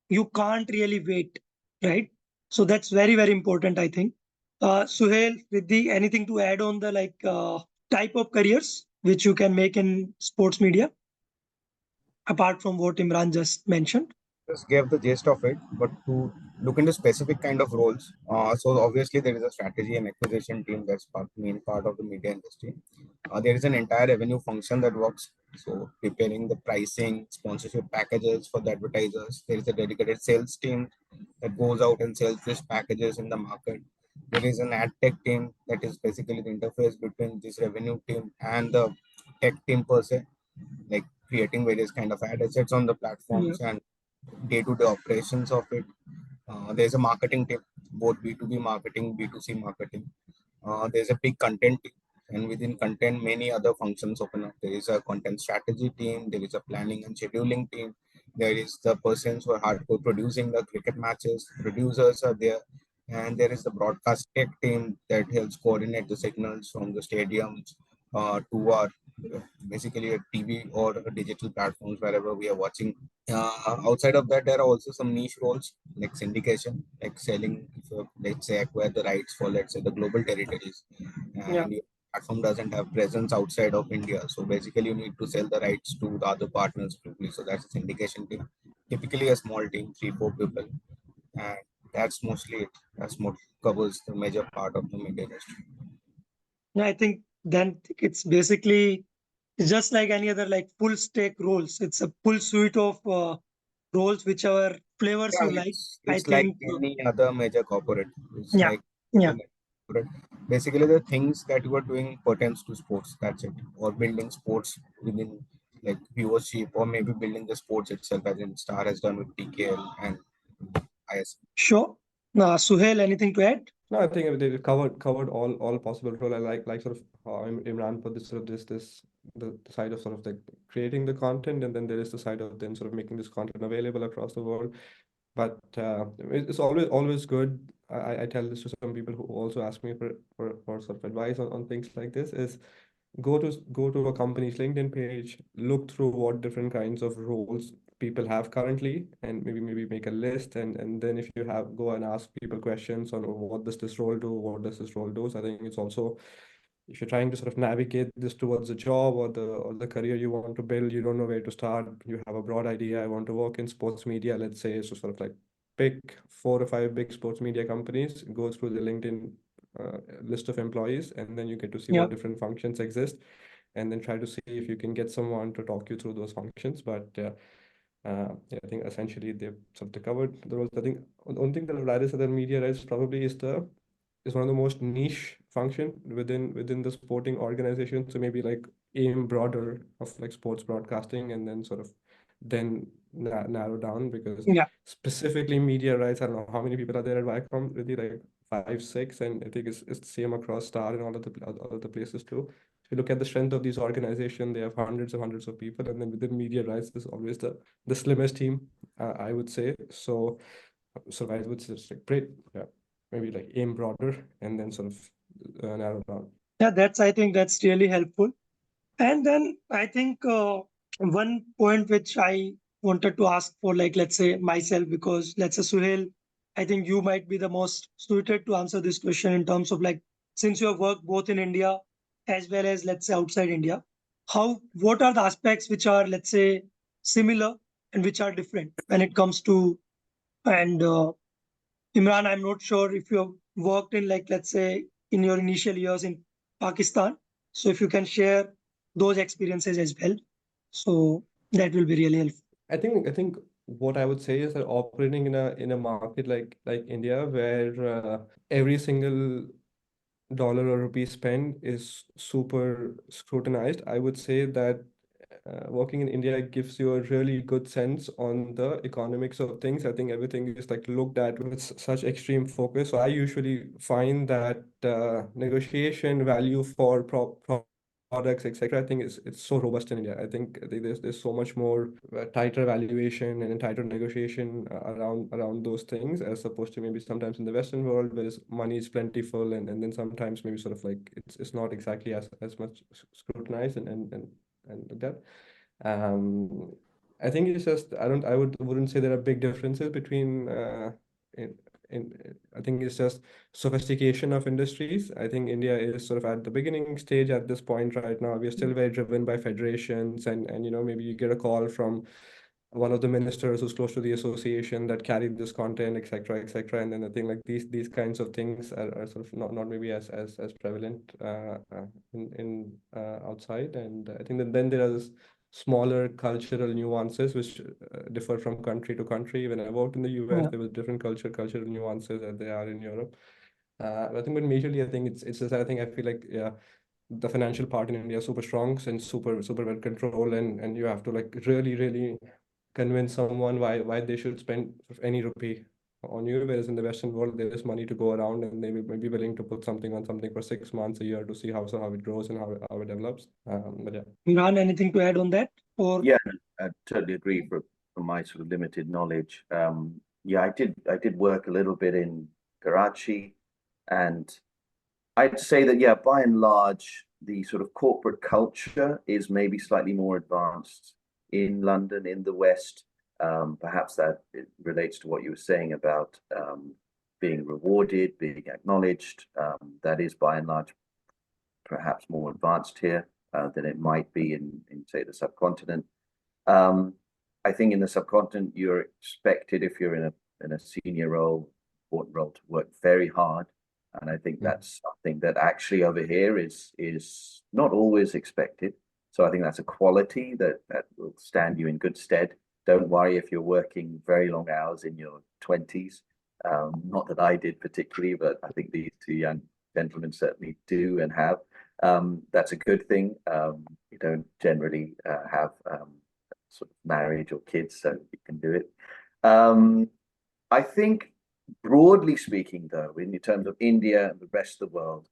you can't really wait, right? So that's very, very important, I think. Suhail, Riddhi, anything to add on the type of careers which you can make in sports media, apart from what Imran just mentioned? just gave the gist of it, but to look into specific kind of roles, so obviously there is a strategy and acquisition team that's main part of the media industry. There is an entire revenue function that works. So preparing the pricing, sponsorship packages for the advertisers. There is a dedicated sales team that goes out and sells these packages in the market. There is an ad tech team that is basically the interface between this revenue team and the tech team per se, like creating various kind of ad assets on the Yeah. platforms and day-to-day operations of it. There's a marketing team, both B2B marketing, B2C marketing. There's a big content team, and within content, many other functions open up. There is a content strategy team, there is a planning and scheduling team, there is the persons who are hardcore producing the cricket matches, producers are there, and there is the broadcast tech team that helps coordinate the signals from the stadiums to our basically a TV or a digital platforms wherever we are watching. Outside of that, there are also some niche roles like syndication, like selling, if you, let's say, acquire the rights for, let's say, the global territories, Yeah. and your platform doesn't have presence outside of India. So basically, you need to sell the rights to the other partners globally. So that's a syndication team, typically a small team, 3, 4 people, and that's mostly it. That's what covers the major part of the media industry. Yeah, I think then it's basically it's just like any other like full stack roles. It's a full suite of roles, whichever flavors Yeah, you like. I it's like think, any other major corporate. It's yeah, like yeah, corporate. Basically, the things that you are doing pertains to sports. That's it. Or building sports within like viewership, or maybe building the sports itself, as in Star has done with TKL and IS. sure. Suhail, anything to add? No, I think they covered all possible role. I like sort of how Imran put this sort of this the side of sort of like creating the content, and then there is the side of then sort of making this content available across the world. But it's always good. I tell this to some people who also ask me for sort of advice on things like this is go to a company's LinkedIn page, look through what different kinds of roles people have currently, and maybe make a list, and then if you have go and ask people questions on what does this role do, what does this role do. So I think it's also, if you're trying to sort of navigate this towards a job or the career you want to build, you don't know where to start. You have a broad idea. I want to work in sports media, let's say. So sort of like pick 4 or 5 big sports media companies, go through the LinkedIn list of employees, and then you get to see Yeah, what different functions exist, and then try to see if you can get someone to talk you through those functions. But yeah, I think essentially they've sort of covered the roles. I think the only thing that I'll add is that the media rights probably is one of the most niche function within the sporting organization. So maybe like aim broader of like sports broadcasting, and then sort of then narrow down, because yeah, specifically media rights, I don't know how many people are there at Viacom, really like 5, 6, and I think it's the same across Star and all of the places too. If you look at the strength of these organizations, they have hundreds of people, and then within media rights, there's always the slimmest team, I would say. So I would just like great, yeah, maybe like aim broader and then sort of narrow down. yeah. I think that's really helpful. And then I think one point which I wanted to ask for, like, let's say myself, because let's say Suhail, I think you might be the most suited to answer this question in terms of like, since you have worked both in India as well as, let's say, outside India, what are the aspects which are, let's say, similar and which are different when it comes to, and Imran, I'm not sure if you have worked in, like, let's say, in your initial years in Pakistan. So if you can share those experiences as well. So that will be really helpful. I think what I would say is that operating in a market like India, where every single dollar or rupee spent is super scrutinized, I would say that working in India gives you a really good sense on the economics of things. I think everything is like looked at with such extreme focus. So I usually find that negotiation value for products, etc. I think it's so robust in India. I think there's so much more tighter valuation and tighter negotiation around those things, as opposed to maybe sometimes in the Western world, where money is plentiful, and then sometimes maybe sort of like it's not exactly as much scrutinized and like that. Um, I think it's just I wouldn't say there are big differences between in, I think it's just sophistication of industries. I think India is sort of at the beginning stage at this point right now. We are still very driven by federations, and maybe you get a call from one of the ministers who's close to the association that carried this content, etc., etc. And then I think like these kinds of things are sort of not maybe as prevalent in outside. And I think that then there are this smaller cultural nuances which differ from country to country. When I worked in the US, Yeah. there was different cultural nuances as they are in Europe. I think, but majorly, I think it's just I think I feel like yeah, the financial part in India is super strong and super well controlled, and you have to like really convince someone why they should spend any rupee on you. Whereas in the Western world, there is money to go around, and they may be willing to put something on something for 6 months, a year to see how it grows and how it develops. But yeah. Imran, anything to add on that? Or Yeah, I totally agree from my sort of limited knowledge. Yeah, I did work a little bit in Karachi, and I'd say that, yeah, by and large, the sort of corporate culture is maybe slightly more advanced in London, in the West. Perhaps that it relates to what you were saying about being rewarded, being acknowledged. That is by and large perhaps more advanced here than it might be in say, the subcontinent. I think in the subcontinent, you're expected, if you're in a senior role, important role, to work very hard. And I think that's something that actually over here is not always expected. So I think that's a quality that will stand you in good stead. Don't worry if you're working very long hours in your 20s. Not that I did particularly, but I think these two young gentlemen certainly do and have. That's a good thing. You don't generally have sort of marriage or kids, so you can do it. I think broadly speaking, though, in terms of India and the rest of the world,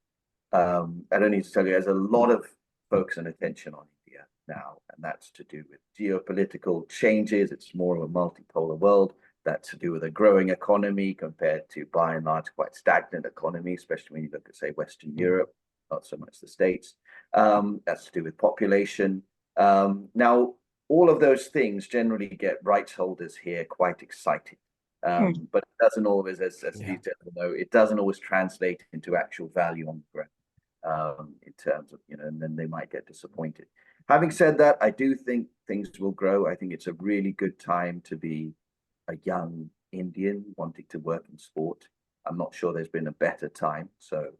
I don't need to tell you, there's a lot of focus and attention on India now, and that's to do with geopolitical changes. It's more of a multipolar world. That's to do with a growing economy compared to, by and large, quite stagnant economy, especially when you look at, say, Western Europe, not so much the States. That's to do with population. Now, all of those things generally get rights holders here quite excited. But it doesn't always, as these gentlemen know, it doesn't always translate into actual value on the ground in terms of, and then they might get disappointed. Having said that, I do think things will grow. I think it's a really good time to be a young Indian wanting to work in sport. I'm not sure there's been a better time. So,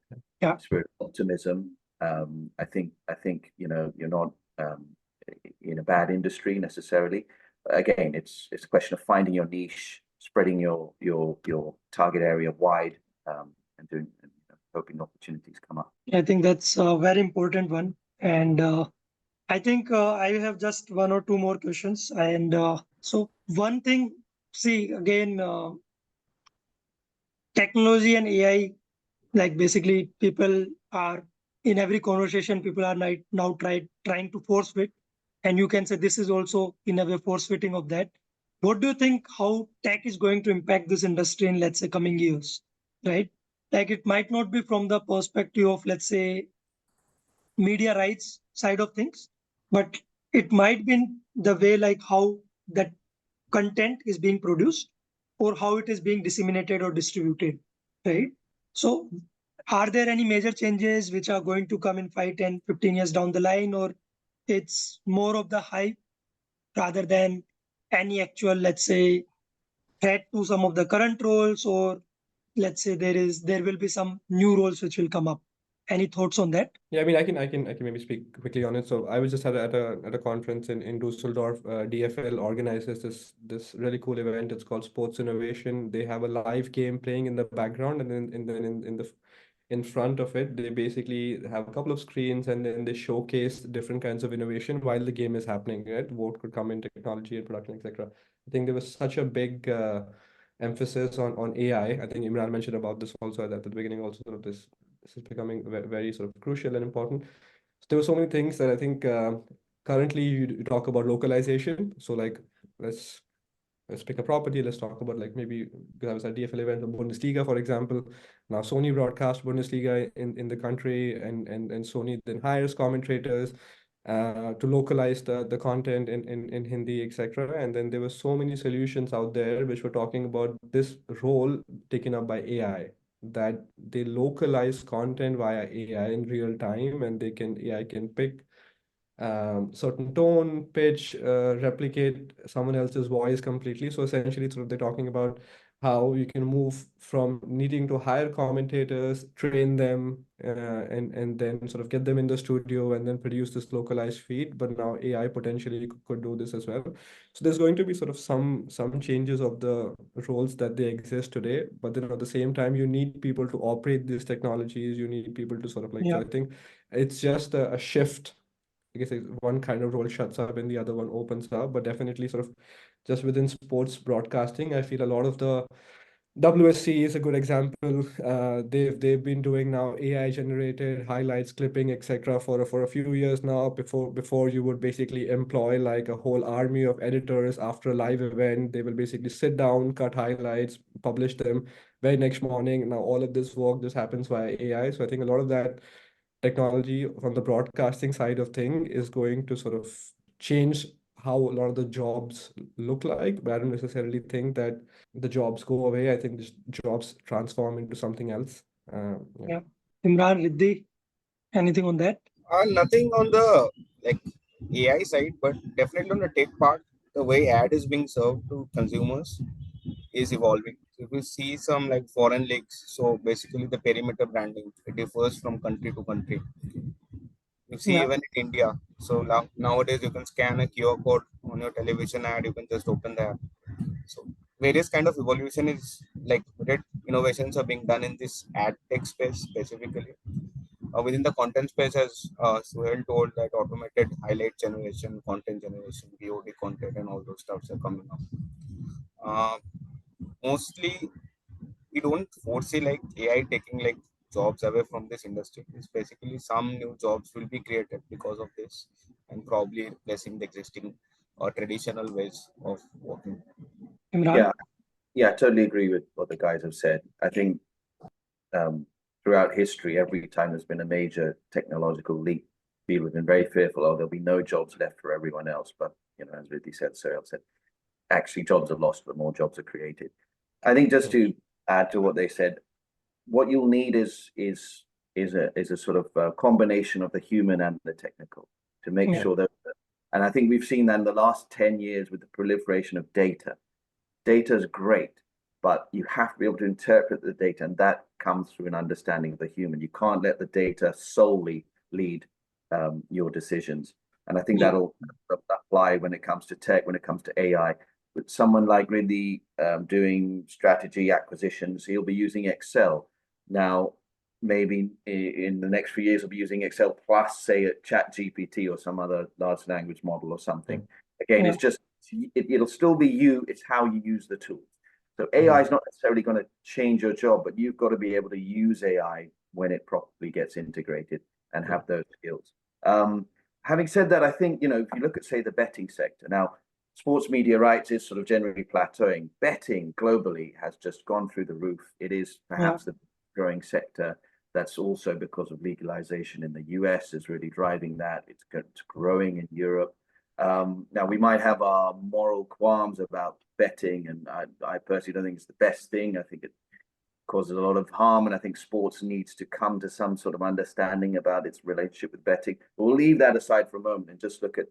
yeah, spirit of optimism. I think you're not in a bad industry necessarily. Again, it's a question of finding your niche, spreading your target area wide, and doing hoping opportunities come up. I think that's a very important one. And I think I have just one or two more questions. And so one thing, see again, technology and AI, like basically people are in every conversation, people are now trying to force fit. And you can say this is also in a way force fitting of that. What do you think how tech is going to impact this industry in, let's say, coming years, right? Like it might not be from the perspective of, let's say, media rights side of things, but it might be the way like how that content is being produced or how it is being disseminated or distributed, right? So are there any major changes which are going to come in 5, 10, 15 years down the line, or it's more of the hype rather than any actual, let's say, threat to some of the current roles, or let's say there will be some new roles which will come up? Any thoughts on that? Yeah, I mean, I can maybe speak quickly on it. So I was just at a conference in Dusseldorf. DFL organizes this really cool event. It's called Sports Innovation. They have a live game playing in the background, and then in front of it, they basically have a couple of screens, and then they showcase different kinds of innovation while the game is happening. Right, what could come in technology and production, etc. I think there was such a big emphasis on AI. I think Imran mentioned about this also at the beginning. Also, sort of this is becoming very sort of crucial and important. So there were so many things that I think currently you talk about localization. So like let's pick a property. Let's talk about like maybe because I was at DFL event, the Bundesliga, for example. Now Sony broadcast Bundesliga in the country, and Sony then hires commentators to localize the content in Hindi, etc. And then there were so many solutions out there which were talking about this role taken up by AI, that they localize content via AI in real time, and AI can pick certain tone, pitch, replicate someone else's voice completely. So essentially, sort of they're talking about how you can move from needing to hire commentators, train them, and then sort of get them in the studio and then produce this localized feed. But now AI potentially could do this as well. So there's going to be sort of some changes of the roles that they exist today. But then at the same time, you need people to operate these technologies. You need people to sort of like. So Yeah. I think it's just a shift. I guess one kind of role shuts up and the other one opens up, but definitely sort of just within sports broadcasting, I feel a lot of the WSC is a good example. They've been doing now AI generated highlights, clipping, etc. for a few years now. Before you would basically employ like a whole army of editors after a live event. They will basically sit down, cut highlights, publish them very next morning. Now all of this work just happens via AI. So I think a lot of that technology from the broadcasting side of thing is going to sort of change how a lot of the jobs look like, but I don't necessarily think that the jobs go away. I think the jobs transform into something else. Yeah. Yeah. Imran, Riddhi, anything on that? Nothing on the like AI side, but definitely on the tech part, the way ad is being served to consumers is evolving. So if you see some like foreign leaks, so basically the perimeter branding it differs from country to country. You see Yeah. even in India. So now, nowadays you can scan a QR code on your television ad, you can just open the app. So various kind of evolution is like great innovations are being done in this ad tech space specifically. Within the content space, as Suhail told, that automated highlight generation, content generation, VOD content, and all those stuffs are coming up. Uh, Mostly, we don't foresee like AI taking like jobs away from this industry. It's basically some new jobs will be created because of this, and probably replacing the existing traditional ways of working. Imran? Yeah, yeah, I totally agree with what the guys have said. I think um, throughout history, every time there's been a major technological leap, people have been very fearful, oh, there'll be no jobs left for everyone else. But, as Riddhi said, Cyril said, actually jobs are lost, but more jobs are created. I think just to add to what they said, what you'll need is a sort of combination of the human and the technical to make Yeah. sure that, and I think we've seen that in the last 10 years with the proliferation of data. Data is great, but you have to be able to interpret the data, and that comes through an understanding of the human. You can't let the data solely lead your decisions. And I think Yeah. that'll apply when it comes to tech, when it comes to AI. With someone like Riddhi doing strategy acquisitions, he'll be using Excel. Now, maybe in the next few years, he'll be using Excel plus, say, a Chat GPT or some other large language model or something. Again, Yeah. it's just it'll still be you. It's how you use the tool. So AI is not necessarily going to change your job, but you've got to be able to use AI when it properly gets integrated and have those skills. Having said that, I think, if you look at, say, the betting sector now, sports media rights is sort of generally plateauing. Betting globally has just gone through the roof. It is perhaps the growing sector. That's also because of legalization in the US is really driving that. It's growing in Europe. Now, we might have our moral qualms about betting, and I personally don't think it's the best thing. I think it causes a lot of harm, and I think sports needs to come to some sort of understanding about its relationship with betting. But we'll leave that aside for a moment and just look at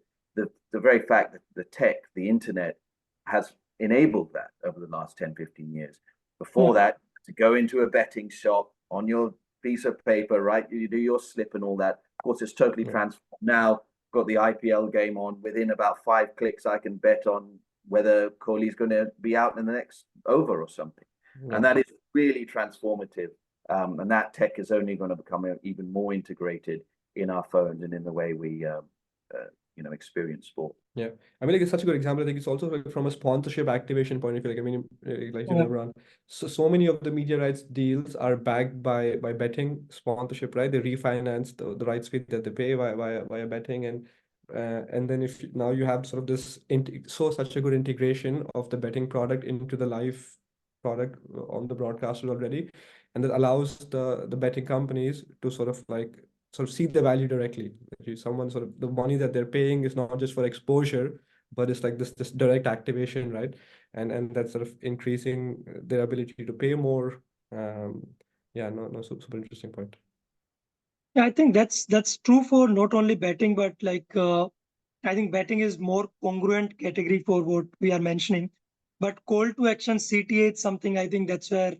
the very fact that the tech, the internet, has enabled that over the last 10, 15 years. Before that, to go into a betting shop on your piece of paper, right? You do your slip and all that. Of course, it's totally transformed. Now, got the IPL game on. Within about 5 clicks, I can bet on whether Kohli's going to be out in the next over or something. And that is really transformative. And that tech is only going to become even more integrated in our phones and in the way we experience sport. Yeah, I mean, like it's such a good example. I think it's also like from a sponsorship activation point of view. Like, I mean, like you know, Imran, so many of the media rights deals are backed by betting sponsorship, right? They refinance the rights fee that they pay via betting, and then if now you have sort of this such a good integration of the betting product into the live product on the broadcasters already, and that allows the betting companies to sort of see the value directly. Someone sort of the money that they're paying is not just for exposure, but it's like this direct activation, right? And that's sort of increasing their ability to pay more. Yeah, no, super interesting point. Yeah, I think that's true for not only betting, but I think betting is more congruent category for what we are mentioning. But call to action CTA is something I think that's where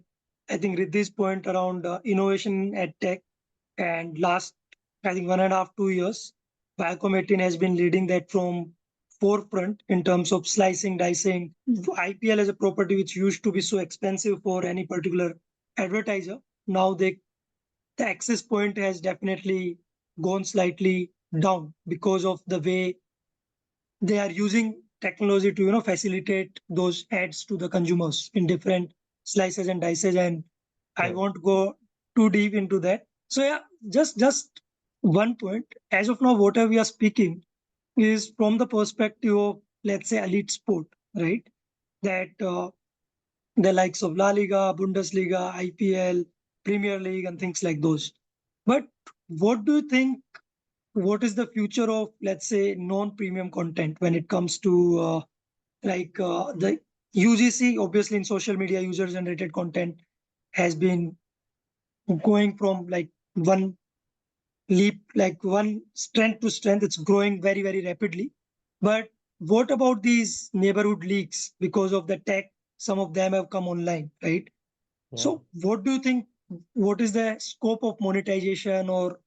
I think Riddhi's point around innovation at tech and last I think 1.5 2 years, Viacom 18 has been leading that from forefront in terms of slicing, dicing. IPL as a property which used to be so expensive for any particular advertiser. Now the access point has definitely gone slightly down because of the way they are using technology to facilitate those ads to the consumers in different slices and dices, and I Right. won't go too deep into that. So yeah, just one point. As of now, whatever we are speaking is from the perspective of, let's say, elite sport, right? That the likes of La Liga, Bundesliga, IPL, Premier League, and things like those. But what do you think? What is the future of, let's say, non-premium content when it comes to the UGC? Obviously, in social media, user-generated content has been going from like one leap, like one strength to strength. It's growing very, very rapidly. But what about these neighborhood leagues? Because of the tech, some of them have come online, right? Yeah. So, what do you think? What is the scope of monetization, or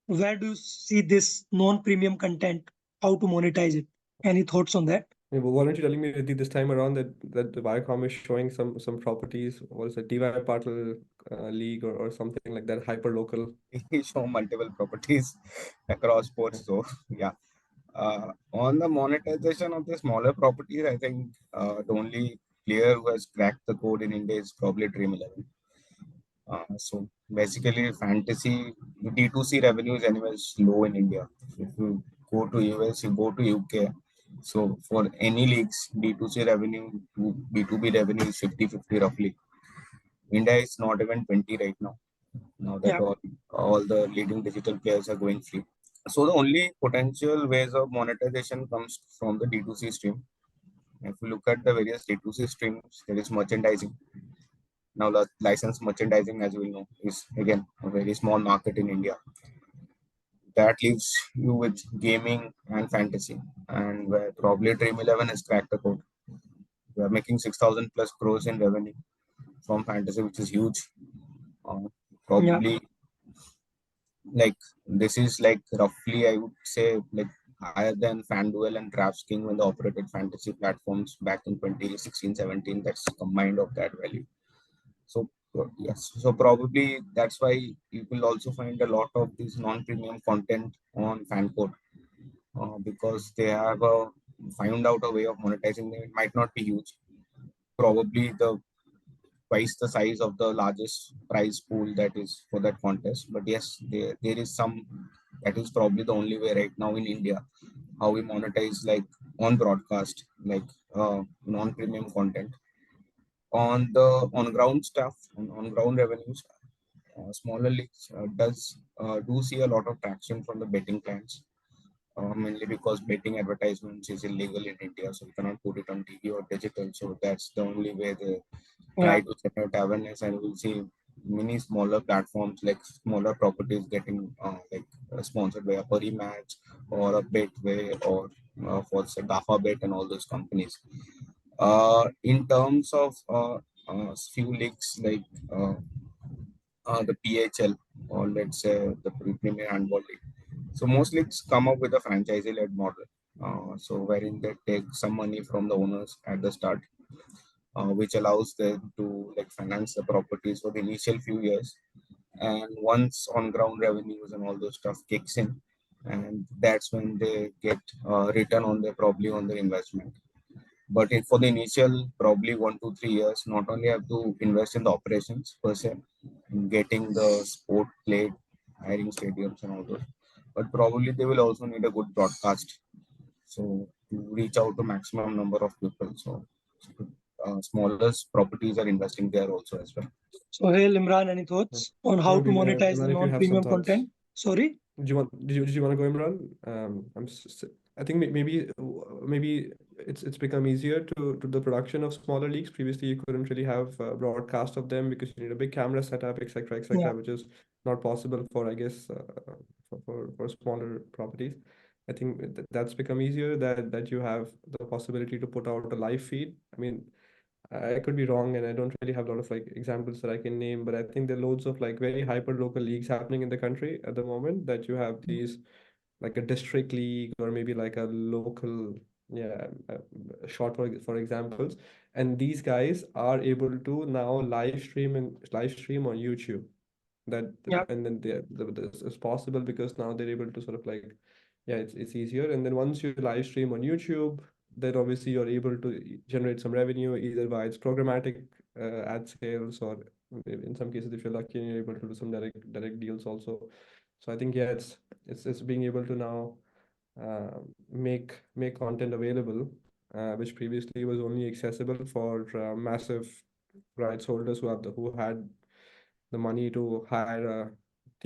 where do you see this non-premium content? How to monetize it? Any thoughts on that? Yeah, but why don't you telling me, Riddhi, this time around that the Viacom is showing some properties? What is it, DY Patil League or something like that, hyper local? We show multiple properties across Yeah. sports. So yeah, on the monetization of the smaller properties, I think the only player who has cracked the code in India is probably Dream 11. So basically, fantasy D2C revenue is anyway low in India. If you go to US, you go to UK. So for any leagues, D2C revenue to B2B revenue is 50-50 roughly. India is not even 20 right now. Now that Yeah, all the leading digital players are going free. So the only potential ways of monetization comes from the D2C stream. If you look at the various D2C streams, there is merchandising. Now, the licensed merchandising, as we know, is again a very small market in India. That leaves you with gaming and fantasy, and where probably Dream 11 has cracked the code. We are making 6,000 plus crores in revenue from fantasy, which is huge. Uh, yeah, Probably like this is like roughly, I would say, like higher than FanDuel and DraftKings when they operated fantasy platforms back in 2016-17. That's combined of that value. So yes, so probably that's why you will also find a lot of this non-premium content on FanCode because they have found out a way of monetizing them. It might not be huge, probably the twice the size of the largest prize pool that is for that contest. But yes, there is some that is probably the only way right now in India how we monetize like on broadcast like non-premium content on the on ground stuff on ground revenues. Smaller leagues does do see a lot of traction from the betting clients, mainly because betting advertisements is illegal in India, so you cannot put it on TV or digital. So that's the only way they yeah, try to generate awareness, and we'll see many smaller platforms like smaller properties getting sponsored by a Puri Match or a Betway or for say Gafa Bet and all those companies. In terms of few leagues like the PHL or let's say the Premier Handball League. So most leagues come up with a franchisee-led model. So wherein they take some money from the owners at the start, which allows them to like finance the properties for the initial few years. And once on-ground revenues and all those stuff kicks in, and that's when they get return on their probably on their investment. But for the initial probably 1 to 3 years, not only have to invest in the operations per se, getting the sport played, hiring stadiums and all those, but probably they will also need a good broadcast. So to reach out to maximum number of people. So smaller properties are investing there also as well. So, hey, Imran, any Yeah. thoughts on how to Maybe monetize the Imran, if you have some non-premium thoughts. content? Sorry. Did you want to go, Imran? I think maybe it's become easier to the production of smaller leagues. Previously, you couldn't really have broadcast of them because you need a big camera setup, etc., Yeah, which is not possible for, I guess, for smaller properties. I think that's become easier, that you have the possibility to put out a live feed. I mean, I could be wrong, and I don't really have a lot of like examples that I can name, but I think there are loads of like very hyper local leagues happening in the country at the moment, that you have these like a district league, or maybe like a local, yeah, short for examples. And these guys are able to now live stream on YouTube. Yeah. And then this is possible because now they're able to sort of like, yeah, it's easier. And then once you live stream on YouTube, then obviously you're able to generate some revenue, either by its programmatic ad sales, or in some cases, if you're lucky, you're able to do some direct deals also. So I think, yeah, it's being able to now make content available, which previously was only accessible for massive rights holders who had the money to hire a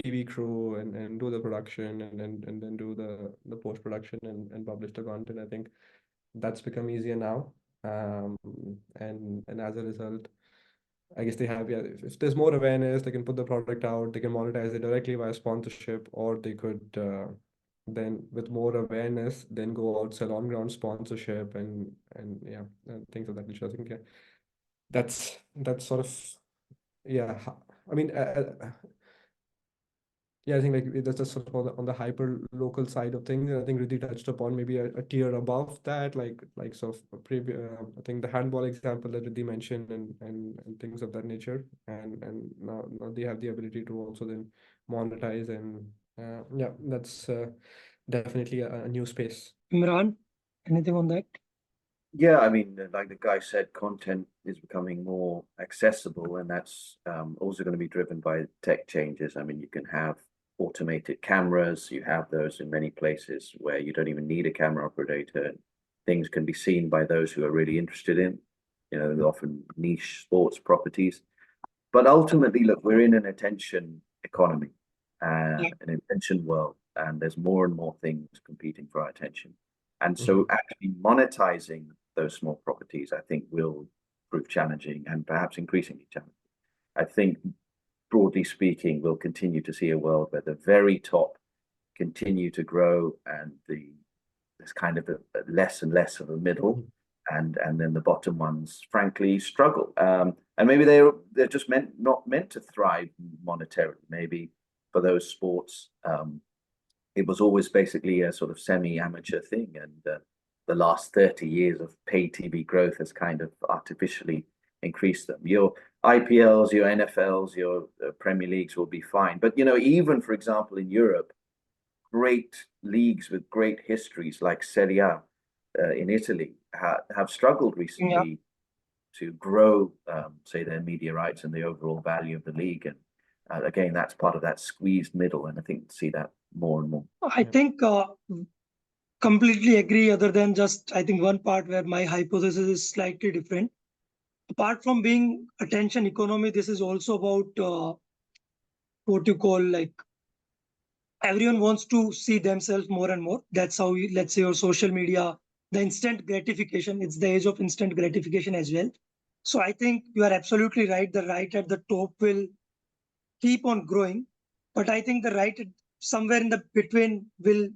TV crew, and do the production, and then do the post production, and publish the content. I think that's become easier now. And as a result, I guess they have, yeah, if there's more awareness, they can put the product out, they can monetize it directly via sponsorship, or they could then, with more awareness, then go out, sell on ground sponsorship, and yeah, things of that nature. I think, yeah, that's sort of, yeah. I mean, yeah, I think like that's just sort of on the hyper local side of things. And I think Riddhi touched upon maybe a tier above that, like sort of I think the handball example that Riddhi mentioned, and things of that nature. And now they have the ability to also then monetize, and yeah, that's definitely a new space. Imran, anything on that? Yeah, I mean, like the guy said, content is becoming more accessible, and that's also going to be driven by tech changes. I mean, you can have automated cameras. You have those in many places where you don't even need a camera operator. Things can be seen by those who are really interested in, often niche sports properties. But ultimately, look, we're in an attention economy, Yeah. an attention world, and there's more and more things competing for our attention. And so actually monetizing those small properties, I think, will prove challenging, and perhaps increasingly challenging. I think, broadly speaking, we'll continue to see a world where the very top continue to grow, and there's kind of a less and less of a middle, and then the bottom ones, frankly, struggle. And maybe they're just not meant to thrive monetarily. Maybe for those sports, it was always basically a sort of semi-amateur thing, and the last 30 years of pay TV growth has kind of artificially increased them. Your IPLs, your NFLs, your Premier Leagues will be fine. But, even, for example, in Europe, great leagues with great histories like Serie A in Italy have struggled recently to grow, say, their media rights and the overall value of the league. And again, that's part of that squeezed middle. And I think we'll see that more and more. I think completely agree, other than just, I think one part where my hypothesis is slightly different. Apart from being attention economy, this is also about what you call, like, everyone wants to see themselves more and more. That's how let's say, your social media, the instant gratification, it's the age of instant gratification as well. So I think you are absolutely right. The right at the top will keep on growing, but I think the right somewhere in the between will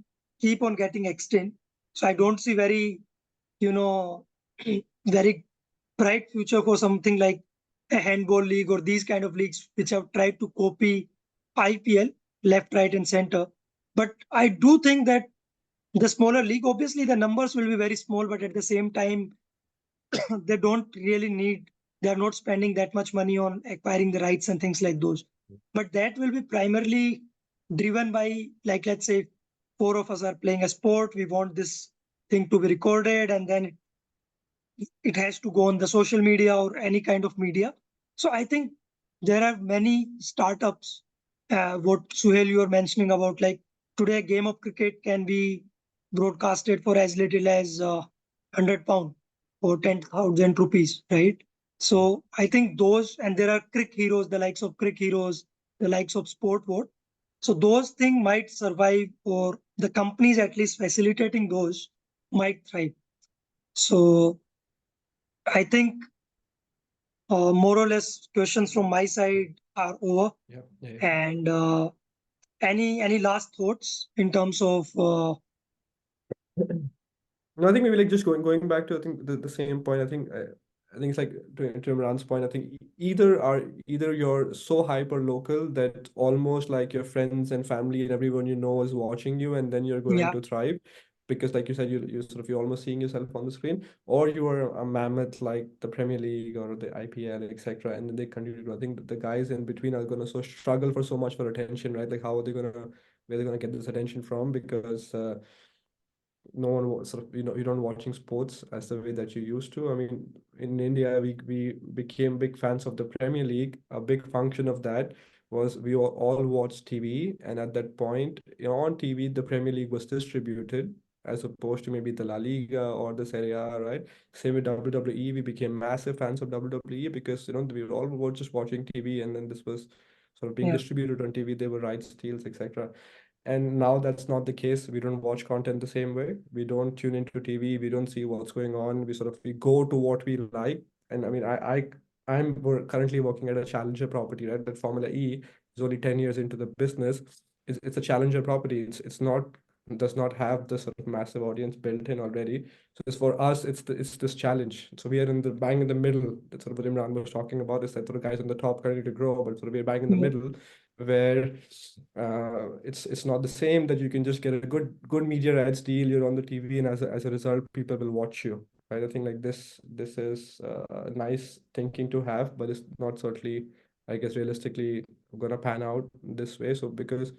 keep on getting extinct. So I don't see very, very bright future for something like a handball league or these kind of leagues which have tried to copy IPL left, right, and center. But I do think that the smaller league, obviously the numbers will be very small, but at the same time, they don't really need, they are not spending that much money on acquiring the rights and things like those. But that will be primarily driven by, like, let's say, four of us are playing a sport, we want this thing to be recorded, and then it has to go on the social media or any kind of media. So I think there are many startups, what Suhail you were mentioning about, like today a game of cricket can be broadcasted for as little as £100 or 10,000 rupees, right? So I think those, and there are crick heroes, the likes of crick heroes, the likes of sport vote. So those things might survive, or the companies at least facilitating those might thrive. So I think more or less questions from my side are over. Yeah, yeah. And any last thoughts in terms of No, I think maybe like just going back to I think the same point. I think it's like to Imran's point. I think either you're so hyper local that almost like your friends and family and everyone you know is watching you, and then you're going yeah, to thrive because, like you said, you're almost seeing yourself on the screen, or you are a mammoth like the Premier League or the IPL, etc. And then they continue to grow. I think the guys in between are gonna so struggle for so much for attention, right? Like how are they gonna where they're gonna get this attention from because no one sort of you don't watching sports as the way that you used to. I mean, in India, we became big fans of the Premier League. A big function of that was we all watched TV, and at that point, on TV, the Premier League was distributed as opposed to maybe the La Liga or the Serie A, right? Same with WWE, we became massive fans of WWE because we all were just watching TV, and then this was sort of being yeah, distributed on TV. There were rights deals, etc. And now that's not the case. We don't watch content the same way. We don't tune into TV. We don't see what's going on. We go to what we like. And I mean, I'm currently working at a challenger property, right? That Formula E is only 10 years into the business. It's a challenger property. It's not does not have the sort of massive audience built in already. So it's for us, it's this challenge. So we are in the bang in the middle. That's sort of what Imran was talking about. Is that sort of guys on the top continue to grow, but sort of we're bang in the yeah, middle where it's not the same that you can just get a good media rights deal. You're on the TV, and as a result, people will watch you. Right? I think like this is nice thinking to have, but it's not certainly, I guess, realistically gonna pan out this way. So because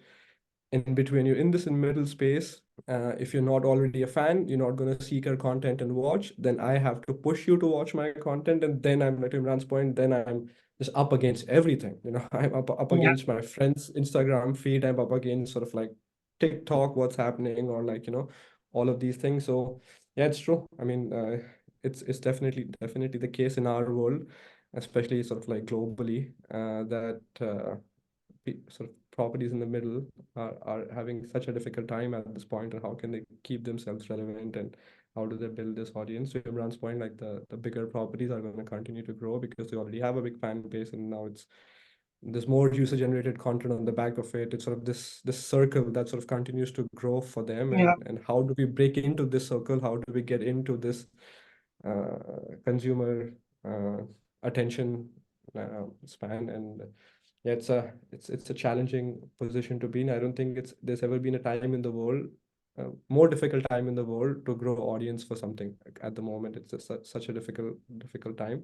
in between you're in this in middle space, if you're not already a fan, you're not going to seek our content and watch, then I have to push you to watch my content, and then I'm, like Imran's point, then I'm just up against everything. I'm up yeah, against my friends Instagram feed. I'm up against sort of like TikTok, what's happening, or like all of these things. So yeah, it's true. I mean, it's definitely the case in our world, especially sort of like globally, that sort of properties in the middle are having such a difficult time at this point, and how can they keep themselves relevant, and how do they build this audience? To Imran's point, like the bigger properties are going to continue to grow because they already have a big fan base, and now there's more user generated content on the back of it. It's sort of this circle that sort of continues to grow for them, yeah, and how do we break into this circle? How do we get into this consumer attention span? And yeah, it's a challenging position to be in. I don't think there's ever been a time in the world, more difficult time in the world to grow audience for something. Like at the moment, it's just such a difficult time.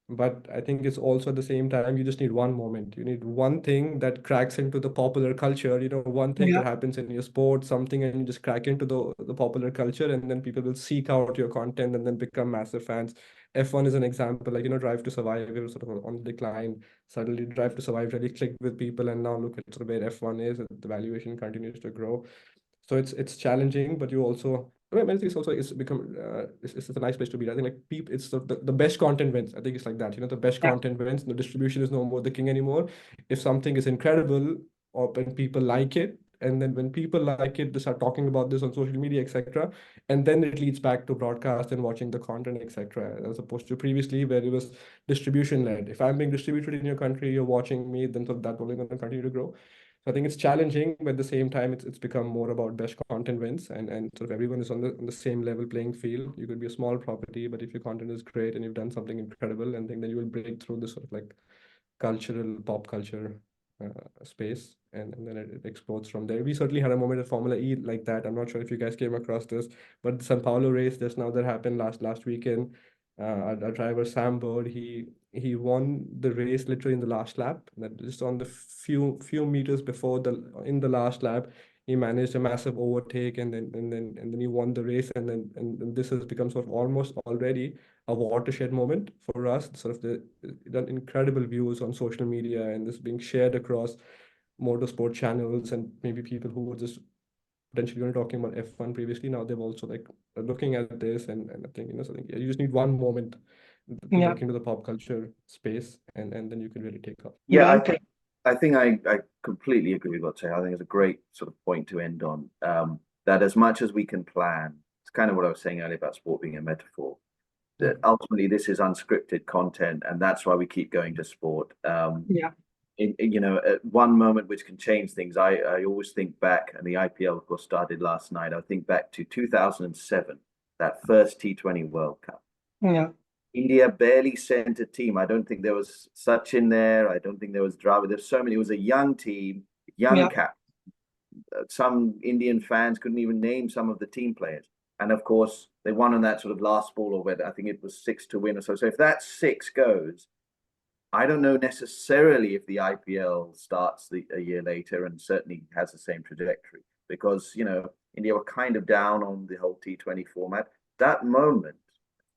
But I think it's also at the same time, you just need one moment. You need one thing that cracks into the popular culture, one thing yeah, that happens in your sport, something, and you just crack into the popular culture, and then people will seek out your content and then become massive fans. F1 is an example, like, Drive to Survive, it was sort of on decline. Suddenly, Drive to Survive really clicked with people, and now look at sort of where F1 is, and the valuation continues to grow. So it's challenging, but you also, I mean, I think it's become it's a nice place to be. I think like people, it's the best content wins. I think it's like that. The best yeah, content wins. The distribution is no more the king anymore. If something is incredible, or when people like it, and then when people like it, they start talking about this on social media, etc. And then it leads back to broadcast and watching the content, etc. As opposed to previously where it was distribution led. If I'm being distributed in your country, you're watching me, then sort of that only going to continue to grow. So I think it's challenging, but at the same time, it's become more about best content wins, and sort of everyone is on the same level playing field. You could be a small property, but if your content is great and you've done something incredible, and then you will break through this sort of like cultural pop culture space, and then it explodes from there. We certainly had a moment at Formula E like that. I'm not sure if you guys came across this, but the Sao Paulo race just now that happened last weekend. Our driver Sam Bird, he won the race literally in the last lap. That just on the few meters before in the last lap, he managed a massive overtake, and then he won the race, and this has become sort of almost already a watershed moment for us. Sort of done incredible views on social media, and this being shared across motorsport channels, and maybe people who were just potentially only talking about F1 previously. Now they've also like looking at this, and I think so I think, yeah, you just need one moment to yeah. break into the pop culture space, and then you can really take off. Yeah, Well put. I think I completely agree with what you say. I think it's a great sort of point to end on. That as much as we can plan, it's kind of what I was saying earlier about sport being a metaphor. That ultimately this is unscripted content, and that's why we keep going to sport. Yeah, one moment which can change things. I always think back, and the IPL, of course, started last night. I think back to 2007, that first T20 World Cup. Yeah. India barely sent a team. I don't think there was Sachin there. I don't think there was Dravid. There's so many. It was a young team, young cap. Some Indian fans couldn't even name some of the team players. And of course, they won on that sort of last ball, or whether I think it was 6 to win or so. So if that 6 goes, I don't know necessarily if the IPL starts a year later, and certainly has the same trajectory, because, India were kind of down on the whole T20 format. That moment,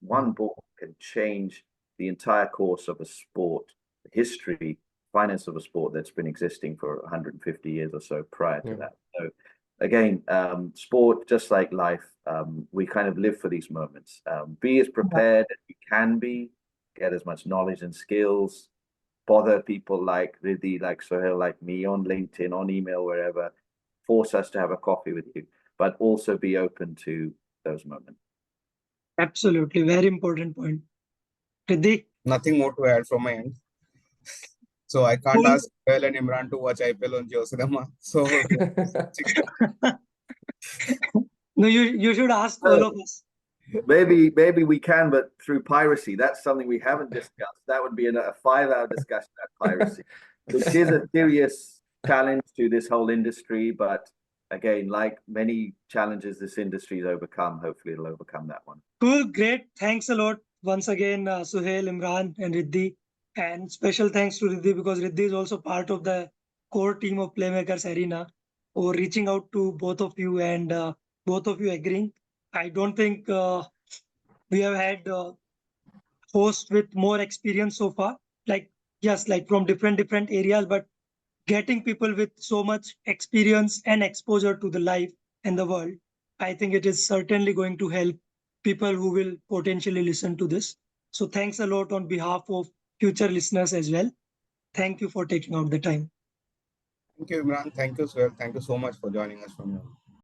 one ball can change the entire course of a sport, the history, finance of a sport that's been existing for 150 years or so prior to that. So again, sport, just like life, we kind of live for these moments. Be as prepared as you can be, get as much knowledge and skills, bother people like Riddhi, like Suhail, like me on LinkedIn, on email, wherever, force us to have a coffee with you, but also be open to those moments. Absolutely. Very important point. Riddhi? Nothing more to add from my end. So I can't Cool. ask Suhail and Imran to watch IPL on Jio Cinema. So No, you should ask all of us. Maybe we can, but through piracy. That's something we haven't discussed. That would be a 5-hour discussion about piracy, which is a serious challenge to this whole industry. But again, like many challenges this industry has overcome, hopefully it'll overcome that one. Cool, great. Thanks a lot once again, Suhail, Imran, and Riddhi. And special thanks to Riddhi, because Riddhi is also part of the core team of Playmakers Arena, for reaching out to both of you, and both of you agreeing. I don't think we have had hosts with more experience so far. Like, yes, like from different areas, but getting people with so much experience and exposure to the life and the world, I think it is certainly going to help people who will potentially listen to this. So thanks a lot on behalf of future listeners as well. Thank you for taking out the time. thank you, Imran. Thank you, Suhail. Thank you so much for joining us from here.